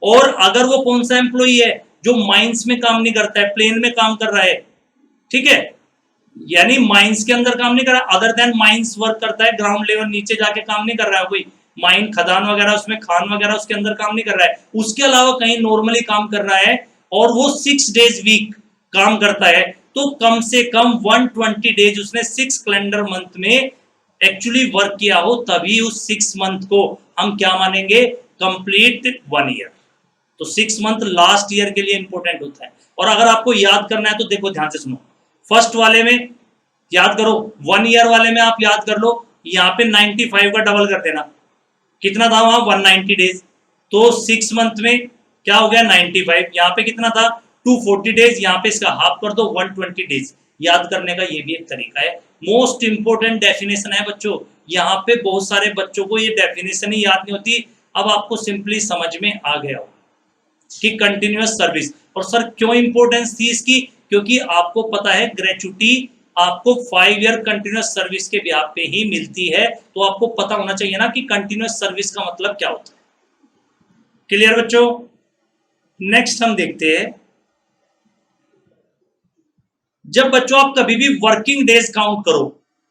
और अगर वो कौन सा एम्प्लॉय है जो माइंस में काम नहीं करता है, प्लेन में काम कर रहा है, ठीक है, यानी माइंस के अंदर काम नहीं कर रहा, अदर देन माइंस वर्क करता है, ग्राउंड लेवल नीचे जाके काम नहीं कर रहा है, कोई माइन खदान वगैरह उसमें खान वगैरह उसके अंदर काम नहीं कर रहा है, उसके अलावा कहीं नॉर्मली काम कर रहा है, और वो 6 डेज वीक काम करता है, तो कम से कम 120 डेज उसने 6 कैलेंडर मंथ में एक्चुअली वर्क किया हो, तभी उस 6 मंथ को हम क्या मानेंगे? Complete 1 year. तो 6 मंथ लास्ट ईयर के लिए इंपॉर्टेंट होता है। और अगर आपको याद करना है तो देखो ध्यान से सुनो, फर्स्ट वाले में याद करो, 1 ईयर वाले में आप याद कर लो, यहाँ पे 95 का डबल कर देना, कितना था वहां? 190 डेज। तो 6 मंथ में क्या हो गया? 95। यहाँ पे कितना था? 240 डेज। यहाँ पे इसका हाफ कर दो, 120 डेज। याद करने का ये भी एक तरीका है। मोस्ट इंपोर्टेंट डेफिनेशन है बच्चों, यहाँ पे बहुत सारे बच्चों को ये डेफिनेशन ही याद नहीं होती। अब आपको सिंपली समझ में आ गया हो कि कंटिन्यूअस सर्विस, और सर क्यों इंपॉर्टेंस थी इसकी? क्योंकि आपको पता है ग्रेचुटी आपको 5 ईयर कंटिन्यूअस सर्विस के ब्याह पे ही मिलती है, तो आपको पता होना चाहिए ना कि कंटिन्यूअस सर्विस का मतलब क्या होता है। क्लियर बच्चों? नेक्स्ट हम देखते हैं जब बच्चों आप कभी भी वर्किंग डेज काउंट करो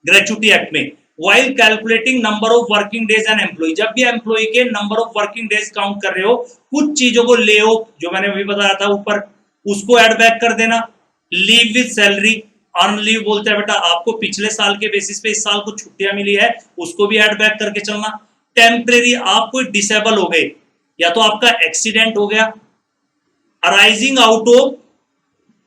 ग्रेचुटी एक्ट में, while calculating number of working days and employ, जब भी एम्प्लॉय के number of working days count कर रहे हो, कुछ चीजों को ले हो, जो मैंने अभी बताया था ऊपर, उसको ऐड बैक कर देना। Leave with salary, earn leave बोलते हैं बेटा, आपको पिछले साल के बेसिस पे इस साल कुछ छुट्टियां मिली है, उसको भी ऐड बैक करके चलना। टेम्परेरी, आप कोई डिसेबल हो गए, या तो आपका एक्सीडेंट हो गया, arising out of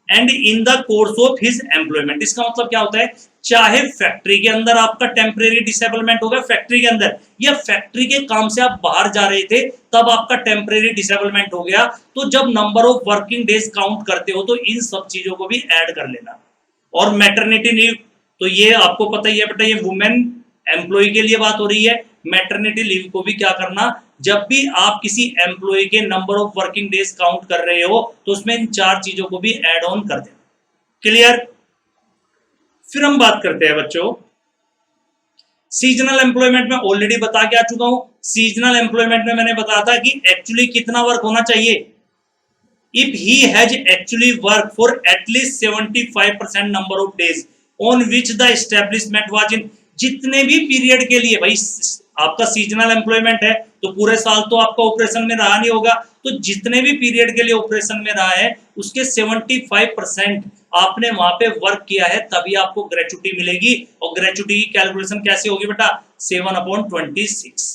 and in the course of his employment, इसका मतलब क्या होता है, चाहे फैक्ट्री के अंदर आपका टेम्परेरी डिसेबलमेंट होगा, फैक्ट्री के अंदर, या फैक्ट्री के काम से आप बाहर जा रहे थे तब आपका टेम्परेरी डिसेबलमेंट हो गया, तो जब number of working days count करते हो तो इन सब चीजों को भी ऐड कर लेना। और मैटरनिटी लीव, तो ये आपको पता ही है बेटा, ये वुमेन एम्प्लॉय के लिए बात हो रही है। मैटरनिटी लीव को भी क्या करना, जब भी आप किसी एम्प्लॉय के number of working days count कर रहे हो तो उसमें इन चार चीजों को भी ऐड ऑन कर देना। क्लियर? फिर हम बात करते हैं बच्चों सीजनल एम्प्लॉयमेंट में, ऑलरेडी बता के आ चुका हूं। सीजनल एम्प्लॉयमेंट में मैंने बताया था कि एक्चुअली कितना वर्क होना चाहिए, if he has actually worked for at least 75% number of days on which the establishment was in, जितने भी पीरियड के लिए, भाई आपका सीजनल एम्प्लॉयमेंट है तो पूरे साल तो आपका ऑपरेशन में रहा नहीं होगा, तो जितने भी पीरियड के लिए ऑपरेशन में रहा है उसके 75% आपने वहां पे वर्क किया है, तभी आपको ग्रेचुटी मिलेगी। और ग्रेचुटी की कैलकुलेशन कैसे होगी बेटा, 7/26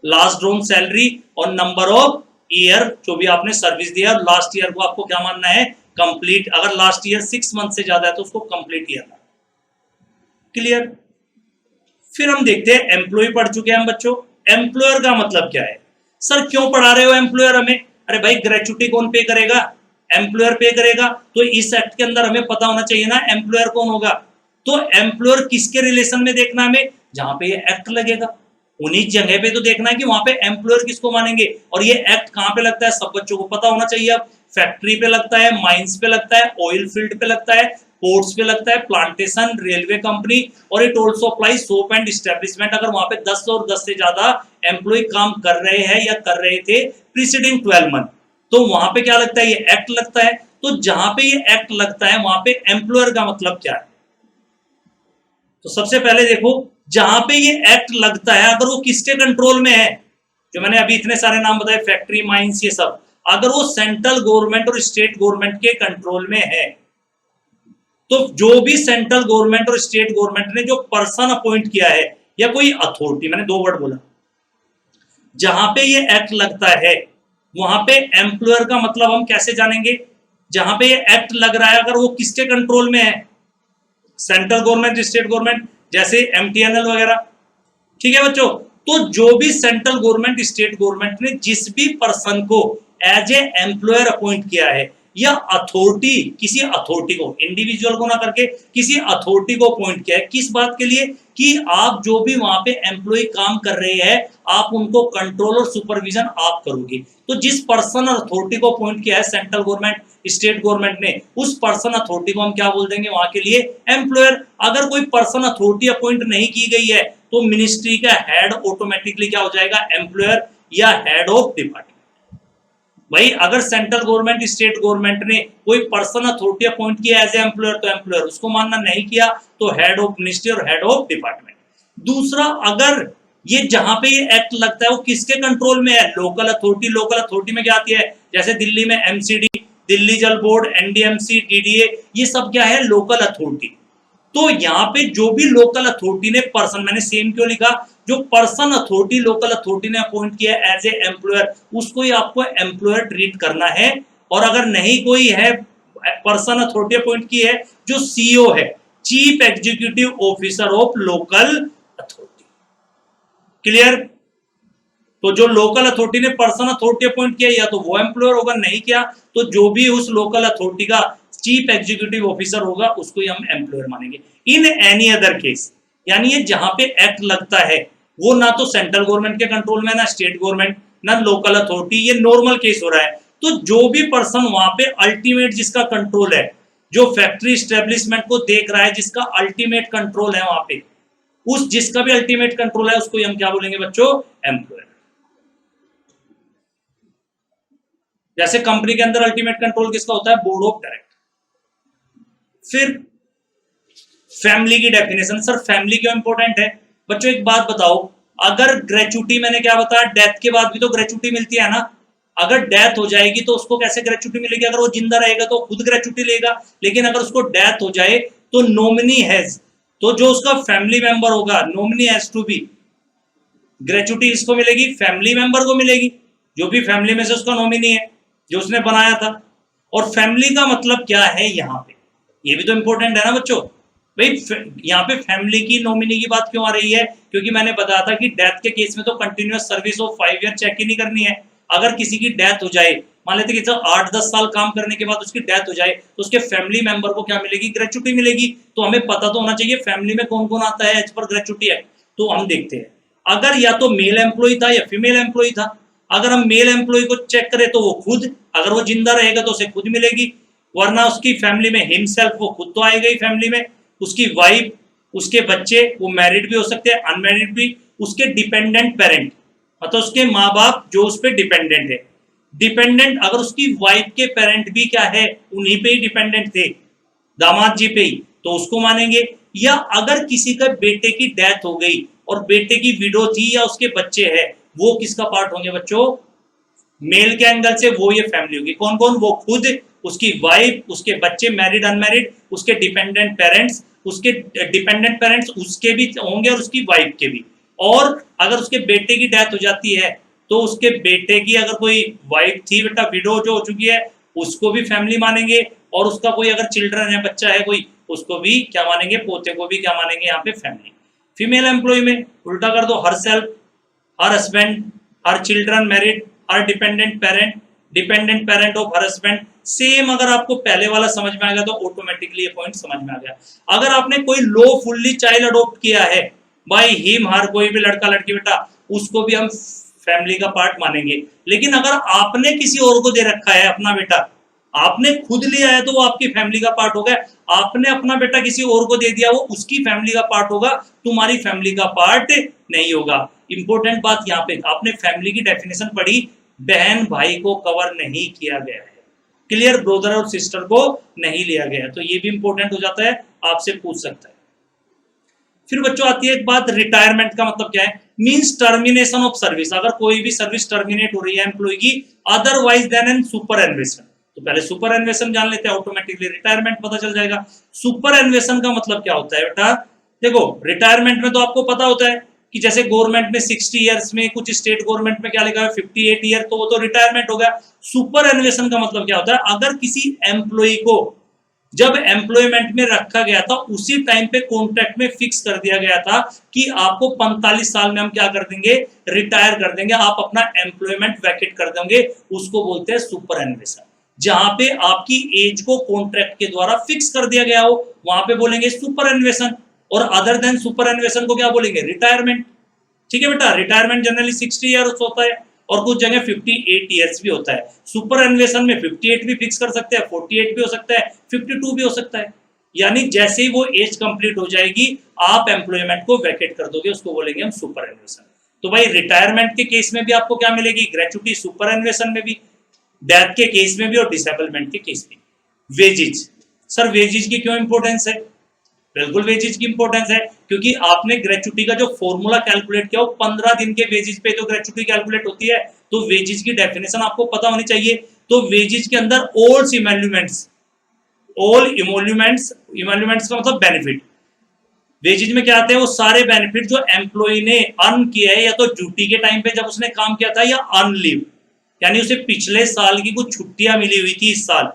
लास्ट ड्रॉन सैलरी और नंबर ऑफ ईयर जो भी आपने सर्विस दिया, और लास्ट ईयर को आपको क्या मानना है, कंप्लीट। अगर लास्ट ईयर 6 मंथ से ज्यादा है तो उसको कंप्लीट ईयर मानना। क्लियर? फिर हम देखते हैं एम्प्लॉय पढ़ चुके हैं हम बच्चों। एम्प्लॉयर का मतलब क्या है, सर क्यों पढ़ा रहे हो एम्प्लॉयर हमें, अरे भाई ग्रेचुटी कौन पे करेगा, एम्प्लॉयर पे करेगा, तो इस एक्ट के अंदर हमें पता होना चाहिए ना एम्प्लॉयर कौन होगा। तो एम्प्लॉयर किसके रिलेशन में देखना हमें, जहां पे ये एक्ट लगेगा उन्हीं जगह पे तो देखना है कि वहां पे एम्प्लॉयर किसको मानेंगे। और ये एक्ट कहां पे लगता है, सब बच्चों को पता होना चाहिए। अब फैक्ट्री पे लगता है, माइंस पे लगता है, ऑयल फील्ड पे लगता है, पोर्ट्स पे लगता है, प्लांटेशन, रेलवे कंपनी, और it also apply soap and establishment, अगर वहां पे 10 और 10 से ज्यादा एम्प्लॉय काम कर रहे हैं या कर रहे थे प्रीसीडिंग 12 मंथ, तो वहां पे क्या लगता है, ये एक्ट लगता है। तो जहां पे ये एक्ट लगता है वहां पे एम्प्लॉयर का मतलब क्या है, तो सबसे पहले देखो जहां पे ये एक्ट लगता है अगर वो किसके कंट्रोल में है, जो मैंने अभी इतने सारे नाम बताए, फैक्ट्री, माइंस, ये सब, अगर वो सेंट्रल गवर्नमेंट और स्टेट गवर्नमेंट के कंट्रोल में है, तो जो भी सेंट्रल गवर्नमेंट और स्टेट गवर्नमेंट ने जो पर्सन अपॉइंट किया है या कोई अथॉरिटी, मैंने 2 वर्ड बोला, जहां पे ये एक्ट लगता है वहां पे एम्प्लॉयर का मतलब हम कैसे जानेंगे, जहां पे ये एक्ट लग रहा है अगर वो किसके कंट्रोल में है, सेंट्रल गवर्नमेंट, स्टेट गवर्नमेंट, जैसे एमटीएनएल वगैरह। ठीक है बच्चों, तो जो भी सेंट्रल गवर्नमेंट, स्टेट गवर्नमेंट ने जिस भी पर्सन को एज ए एम्प्लॉयर अपॉइंट किया है, या अथॉरिटी, किसी अथॉरिटी को, इंडिविजुअल को ना करके किसी अथॉरिटी को अपॉइंट किया है, किस बात के लिए, कि आप जो भी वहां पे एम्प्लॉय काम कर रहे हैं आप उनको कंट्रोल और सुपरविजन आप करोगे। तो जिस पर्सन अथॉरिटी को अपॉइंट किया है सेंट्रल गवर्नमेंट, स्टेट गवर्नमेंट ने, उस पर्सन अथॉरिटी को हम क्या बोल देंगे वहां के लिए, एम्प्लॉयर। अगर कोई पर्सन अथॉरिटी अपॉइंट नहीं की गई है तो मिनिस्ट्री का हेड ऑटोमेटिकली क्या हो जाएगा, एम्प्लॉयर या हेड ऑफ डिपार्टमेंट। भाई अगर सेंट्रल गवर्नमेंट, स्टेट गवर्नमेंट ने कोई पर्सन अथॉरिटी अपॉइंट किया एज ए एम्प्लॉयर तो एम्प्लॉयर उसको मानना, नहीं किया तो हेड ऑफ मिनिस्ट्री और हेड ऑफ डिपार्टमेंट। दूसरा, अगर ये जहां पे ये एक्ट लगता है वो किसके कंट्रोल में है, लोकल अथॉरिटी। लोकल अथॉरिटी में क्या आती है, जैसे दिल्ली में एमसीडी, दिल्ली जल बोर्ड, एनडीएमसी, डीडीए, ये सब क्या है, लोकल अथॉरिटी। तो यहाँ पे जो भी लोकल अथॉरिटी ने पर्सन, मैंने सेम क्यों लिखा, जो पर्सन अथॉरिटी लोकल अथॉरिटी ने अपॉइंट किया एज ए एम्प्लॉयर, उसको ही आपको एम्प्लॉयर ट्रीट करना है। और अगर नहीं कोई है पर्सन अथॉरिटी अपॉइंट की है, जो सीईओ है, chief executive officer of local authority. Clear? तो जो लोकल अथॉरिटी ने पर्सन अथॉरिटी अपॉइंट किया या तो वो एम्प्लॉयर होगा, नहीं किया तो जो भी उस लोकल अथॉरिटी का चीफ एग्जीक्यूटिव ऑफिसर होगा उसको ही हम एम्प्लॉयर मानेंगे। इन एनी अदर केस, यानी ये जहां पे एक्ट लगता है वो ना तो सेंट्रल गवर्नमेंट के कंट्रोल में, ना स्टेट गवर्नमेंट, ना लोकल अथॉरिटी, ये नॉर्मल केस हो रहा है। तो जो भी पर्सन वहां पे अल्टीमेट जिसका कंट्रोल है, जो फैक्ट्री स्टेब्लिशमेंट को देख रहा है, जिसका अल्टीमेट कंट्रोल है वहां पे, उस जिसका भी अल्टीमेट कंट्रोल है उसको हम क्या बोलेंगे बच्चों, एम्प्लॉयर। जैसे कंपनी के अंदर अल्टीमेट कंट्रोल किसका होता है, बोर्ड ऑफ डायरेक्टर। फिर फैमिली की डेफिनेशन। सर फैमिली क्यों इंपॉर्टेंट है? बच्चों एक बात बताओ, अगर ग्रेचुटी, मैंने क्या बताया, डेथ के बाद भी तो ग्रेचुटी मिलती है ना। अगर डेथ हो जाएगी तो उसको कैसे ग्रेचुटी मिलेगी? अगर वो जिंदा रहेगा तो खुद ग्रेचुटी लेगा, लेकिन अगर उसको डेथ हो जाए तो नॉमिनी हैज, तो जो उसका फैमिली मेंबर होगा, nominee has to be, gratuity इसको मिलेगी, फैमिली मेंबर को मिलेगी, जो भी फैमिली में से उसका नॉमिनी है, जो उसने बनाया था। और फैमिली का मतलब क्या है यहाँ पे, ये भी तो इंपॉर्टेंट है ना बच्चों। भाई यहाँ पे फैमिली की नॉमिनी की बात क्यों आ रही है? क्योंकि मैंने बताया था कि डेथ के केस में तो continuous service of 5 year check ही नहीं करनी है। अगर किसी की डेथ हो जाए, मान लेते कि 8-10 साल काम करने के बाद उसकी डेथ हो जाए, तो उसके फैमिली मेंबर को क्या मिलेगी? ग्रेचुटी मिलेगी। तो हमें पता तो होना चाहिए फैमिली में कौन कौन आता है एज पर ग्रेचुटी एक्ट। तो हम देखते हैं, अगर या तो मेल एम्प्लॉय था या फीमेल एम्प्लॉय था। अगर हम मेल एम्प्लॉय को चेक करें तो वो खुद, अगर वो जिंदा रहेगा तो उसे खुद मिलेगी, वरना उसकी फैमिली में हिमसेल्फ, वो खुद तो आएगा ही फैमिली में, उसकी वाइफ, उसके बच्चे, वो मैरिड भी हो सकते हैं, अनमैरिड भी, उसके डिपेंडेंट पेरेंट, मतलब उसके माँ बाप जो उस पर डिपेंडेंट है। डिपेंडेंट अगर उसकी वाइफ के पेरेंट भी क्या है, उन्हीं पे ही डिपेंडेंट थे, दामाद जी पे ही, तो उसको मानेंगे। या अगर किसी का बेटे की डेथ हो गई और बेटे की विडो थी या उसके बच्चे हैं, वो किसका पार्ट होंगे बच्चों? मेल के एंगल से वो ये फैमिली होगी। कौन कौन? वो खुद, उसकी वाइफ, उसके बच्चे मैरिड अनमैरिड, उसके डिपेंडेंट पेरेंट्स, उसके डिपेंडेंट पेरेंट्स उसके भी होंगे और उसकी वाइफ के भी। और अगर उसके बेटे की डेथ हो जाती है तो उसके बेटे की अगर कोई वाइफ थी बेटा, विडो जो हो चुकी है, उसको भी फैमिली मानेंगे। और उसका कोई अगर चिल्ड्रन है, बच्चा है कोई, उसको भी क्या मानेंगे? पोते को भी क्या मानेंगे यहाँ पे? फैमिली। फीमेल एम्प्लॉय में उल्टा कर दो, her self, her husband, her children married, her dependent parent of her husband. Same अगर आपको पहले वाला समझ में आ गया तो ऑटोमेटिकली ये पॉइंट समझ में आ गया। अगर आपने कोई लॉफुली चाइल्ड अडॉप्ट किया है, बाय हिम हर, कोई भी लड़का लड़की बेटा, उसको भी हम फैमिली का पार्ट मानेंगे। लेकिन अगर आपने किसी और को दे रखा है अपना बेटा, आपने खुद लिया है तो वो आपकी फैमिली का पार्ट होगा। आपने अपना बेटा किसी और को दे दिया, वो उसकी फैमिली का पार्ट होगा, तुम्हारी फैमिली का पार्ट नहीं होगा। इंपॉर्टेंट बात यहाँ पे, आपने फैमिली की डेफिनेशन पढ़ी, बहन भाई को कवर नहीं किया गया है, क्लियर, ब्रदर और सिस्टर को नहीं लिया गया है। तो ये भी इंपॉर्टेंट हो जाता है, आपसे पूछ सकता है। फिर बच्चों आती है एक बात, रिटायरमेंट का मतलब क्या है? Means termination of service. अगर कोई भी सर्विस टर्मिनेट हो रही है एम्प्लॉय की, अदरवाइज देन एन सुपर एन्वेशन। तो पहले सुपर एन्वेशन जान लेते हैं, ऑटोमेटिकली रिटायरमेंट पता चल जाएगा। सुपर एन्वेशन का मतलब क्या होता है बेटा? देखो रिटायरमेंट में तो आपको पता होता है कि जैसे गवर्नमेंट में 60 इयर्स में, कुछ स्टेट गवर्नमेंट में क्या लिखा है 58 ईयर, तो वो तो रिटायरमेंट हो गया। सुपर एन्वेशन का मतलब क्या होता है? अगर किसी एम्प्लॉय को जब एम्प्लॉयमेंट में रखा गया था उसी टाइम पे कॉन्ट्रैक्ट में फिक्स कर दिया गया था कि आपको 45 साल में हम क्या कर देंगे? रिटायर कर देंगे, आप अपना एम्प्लॉयमेंट वैकेट कर देंगे, उसको बोलते हैं सुपर एन्वेशन। जहां पे आपकी एज को कॉन्ट्रैक्ट के द्वारा फिक्स कर दिया गया हो, वहां पे बोलेंगे सुपर एन्वेशन। और अदर देन सुपर एन्वेशन को क्या बोलेंगे? रिटायरमेंट। ठीक है बेटा, रिटायरमेंट जनरली 60 ईयर्स होता है और कुछ जगह 58 ईयर्स भी होता है। सुपर एन्वेशन में 58 भी फिक्स कर सकते हैं, 48 भी हो सकता है, 52 भी हो सकता है। यानी जैसे ही वो एज कंप्लीट हो जाएगी, आप एम्प्लॉयमेंट को वैकेट कर दोगे, उसको बोलेंगे हम सुपर एन्वेशन। तो भाई रिटायरमेंट के केस में भी आपको क्या मिलेगी? ग्रेचुटी। सुपर एन्वेशन में भी, डेथ के केस में भी और डिसेबलमेंट के केस में। वेजेज। सर वेजेज की क्यों इंपॉर्टेंस है? बिल्कुल वेजेज की इंपॉर्टेंस है, क्योंकि आपने ग्रेचुटी का जो फॉर्मूला कैलकुलेट किया वो 15 दिन के वेजेज पे तो ग्रेचुटी कैलकुलेट होती है। तो वेजेज की डेफिनेशन आपको पता होनी चाहिए। तो वेजेज के अंदर all emoluments, all emoluments, emoluments का मतलब बेनिफिट। वेजेज में क्या आते हैं? वो सारे बेनिफिट जो एम्प्लॉय ने अर्न किया है, या तो ड्यूटी के टाइम पे जब उसने काम किया था, या अर्न लीव, यानी उसे पिछले साल की कुछ छुट्टियां मिली हुई थी इस साल,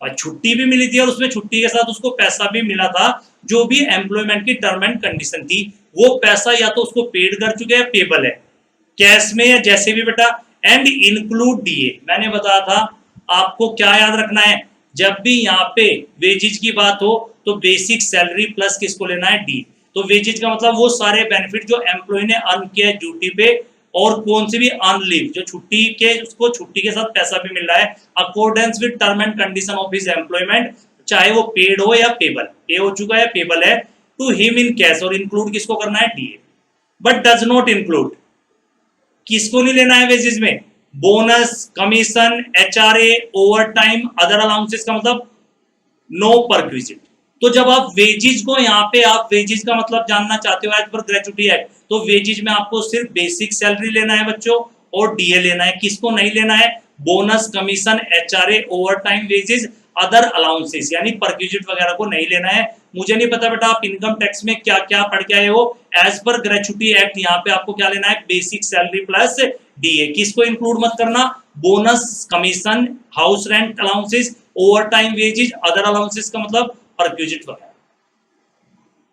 और छुट्टी भी मिली थी और उसमें छुट्टी के साथ उसको पैसा भी मिला था। जो भी एम्प्लॉयमेंट की टर्म एंड कंडीशन थी, वो पैसा या तो उसको पेड कर चुके हैं, पेबल है कैश में या जैसे भी बेटा। And include DA. मैंने बताया था आपको क्या याद रखना है, जब भी यहाँ पे वेजेज की बात हो तो बेसिक सैलरी प्लस किसको लेना है? डी। तो वेजेज का मतलब वो सारे बेनिफिट जो एम्प्लॉय ने अर्न किया है ड्यूटी पे, और कौन सी भी अर्न लीव, जो छुट्टी के, उसको छुट्टी के साथ पैसा भी मिल रहा है accordance with term and condition of his employment, चाहे वो पेड हो या पेबल, पे हो चुका है पेबल है, टू हिम इन कैश। और इंक्लूड किसको करना है? DA. But does not include, किसको नहीं लेना है वेजेस में? Bonus, commission, HRA, over time, other allowances का मतलब नो परक्विजिट। तो जब आप वेजेज को यहाँ पे आप वेजेज का मतलब जानना चाहते हो एज पर ग्रेचुटी एक्ट, तो वेजेज में आपको सिर्फ बेसिक सैलरी लेना है बच्चों और डीए लेना है। किसको नहीं लेना है? Bonus, commission, HRA, over time wages, other allowances यानी परक्यूजिट वगैरह को नहीं लेना है। मुझे नहीं पता बेटा आप इनकम टैक्स में क्या क्या पढ़ के आए हो। एज पर ग्रेचुटी एक्ट यहाँ पे आपको क्या लेना है? Basic salary plus DA. किसको इंक्लूड मत करना? Bonus, commission, house rent allowances, over time wages, other allowances का मतलब परक्यूजिट वगैरह।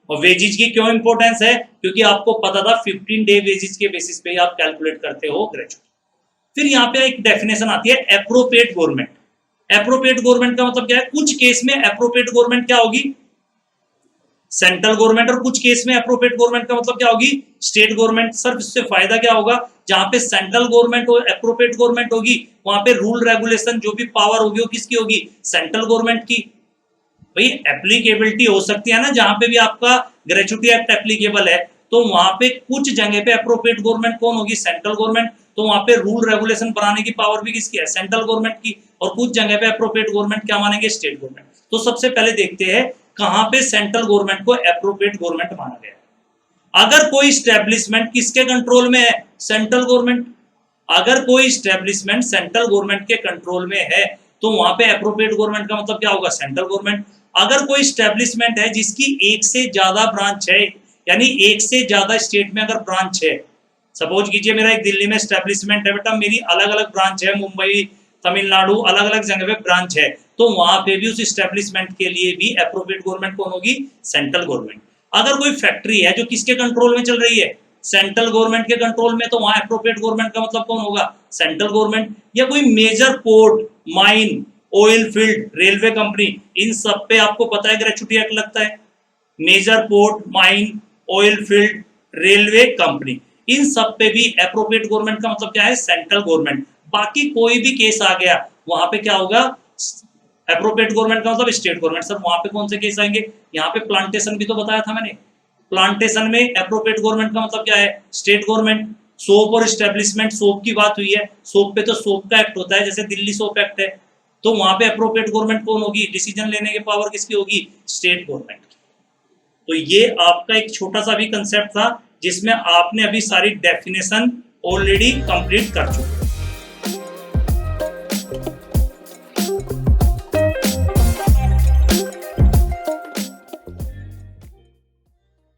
और वेजेज की क्यों इंपॉर्टेंस है? क्योंकि आपको पता था 15 डे वेजेज के बेसिस पे आप कैलकुलेट करते हो ग्रेचुटी। फिर यहाँ पे एक डेफिनेशन आती है एप्रोप्रिएट गवर्नमेंट। एप्रोप्रिएट गवर्नमेंट का मतलब क्या है? कुछ केस में एप्रोप्रिएट गवर्नमेंट क्या होगी? Central government. और कुछ केस में एप्रोप्रिएट गवर्नमेंट का मतलब क्या होगी? State government. सर इससे फायदा क्या होगा? जहां पे सेंट्रल गवर्नमेंट और एप्रोप्रिएट गवर्नमेंट होगी वहां पे रूल रेगुलेशन जो भी पावर होगी वो किसकी होगी? सेंट्रल गवर्नमेंट की। भाई एप्लीकेबिलिटी हो सकती है ना, जहां पे भी आपका ग्रेचुटी एक्ट एप्लीकेबल है तो वहां पे कुछ जगह पे अप्रोप्रिएट गवर्नमेंट कौन होगी? Central government. तो वहां पे रूल रेगुलेशन बनाने की पावर भी किसकी है? सेंट्रल गवर्नमेंट की। और कुछ जगह पे अप्रोप्रिएट गवर्नमेंट क्या मानेंगे? State government. तो सबसे पहले देखते हैं कहां पे सेंट्रल गवर्नमेंट को अप्रोप्रिएट गवर्नमेंट माना गया। अगर कोई स्टैब्लिशमेंट किसके कंट्रोल में है? Central government. अगर कोई स्टैब्लिशमेंट सेंट्रल गवर्नमेंट के कंट्रोल में है तो वहां पे अप्रोप्रिएट गवर्नमेंट का मतलब क्या होगा? Central government. अगर कोई स्टैब्लिशमेंट है जिसकी एक से ज्यादा ब्रांच है, यानी एक से ज्यादा स्टेट में अगर ब्रांच है, सपोज कीजिए मेरा एक दिल्ली में स्टैब्लिशमेंट है बेटा, मेरी अलग अलग ब्रांच है, मुंबई, तमिलनाडु, अलग अलग जगह पे ब्रांच है, तो वहां पे भी उस स्टैब्लिशमेंट के लिए भी अप्रोप्रिएट गवर्नमेंट कौन होगी? Central government. अगर कोई फैक्ट्री है जो किसके कंट्रोल में चल रही है? सेंट्रल गवर्नमेंट के कंट्रोल में, तो वहां अप्रोप्रिएट गवर्नमेंट का मतलब कौन होगा? Central government. या कोई major port, mine, oil field, railway company, इन सब पे आपको पता है ग्रेचुटी एक्ट लगता है। Major port, mine, oil field, railway company, इन सब पे भी अप्रोप्रिएट गवर्नमेंट का मतलब क्या है? Central government. बाकी कोई भी केस आ गया वहां पे क्या होगा? अप्रोप्रिएट गवर्नमेंट का मतलब स्टेट गवर्नमेंट। सर वहां पे कौन से केस आएंगे? यहाँ पे प्लांटेशन भी तो बताया था मैंने। प्लांटेशन में अप्रोप्रिएट गवर्नमेंट का मतलब क्या है? State government. सोप और स्टैब्लिशमेंट, सोप की बात हुई है, सोप पे तो सोप का एक्ट होता है, जैसे दिल्ली सोप एक्ट है, तो वहां पे अप्रोप्रिएट गवर्नमेंट कौन होगी? डिसीजन लेने की पावर किसकी होगी? स्टेट गवर्नमेंट की। तो ये आपका एक छोटा सा भी कंसेप्ट था जिसमें आपने अभी सारी डेफिनेशन ऑलरेडी कंप्लीट कर चुके।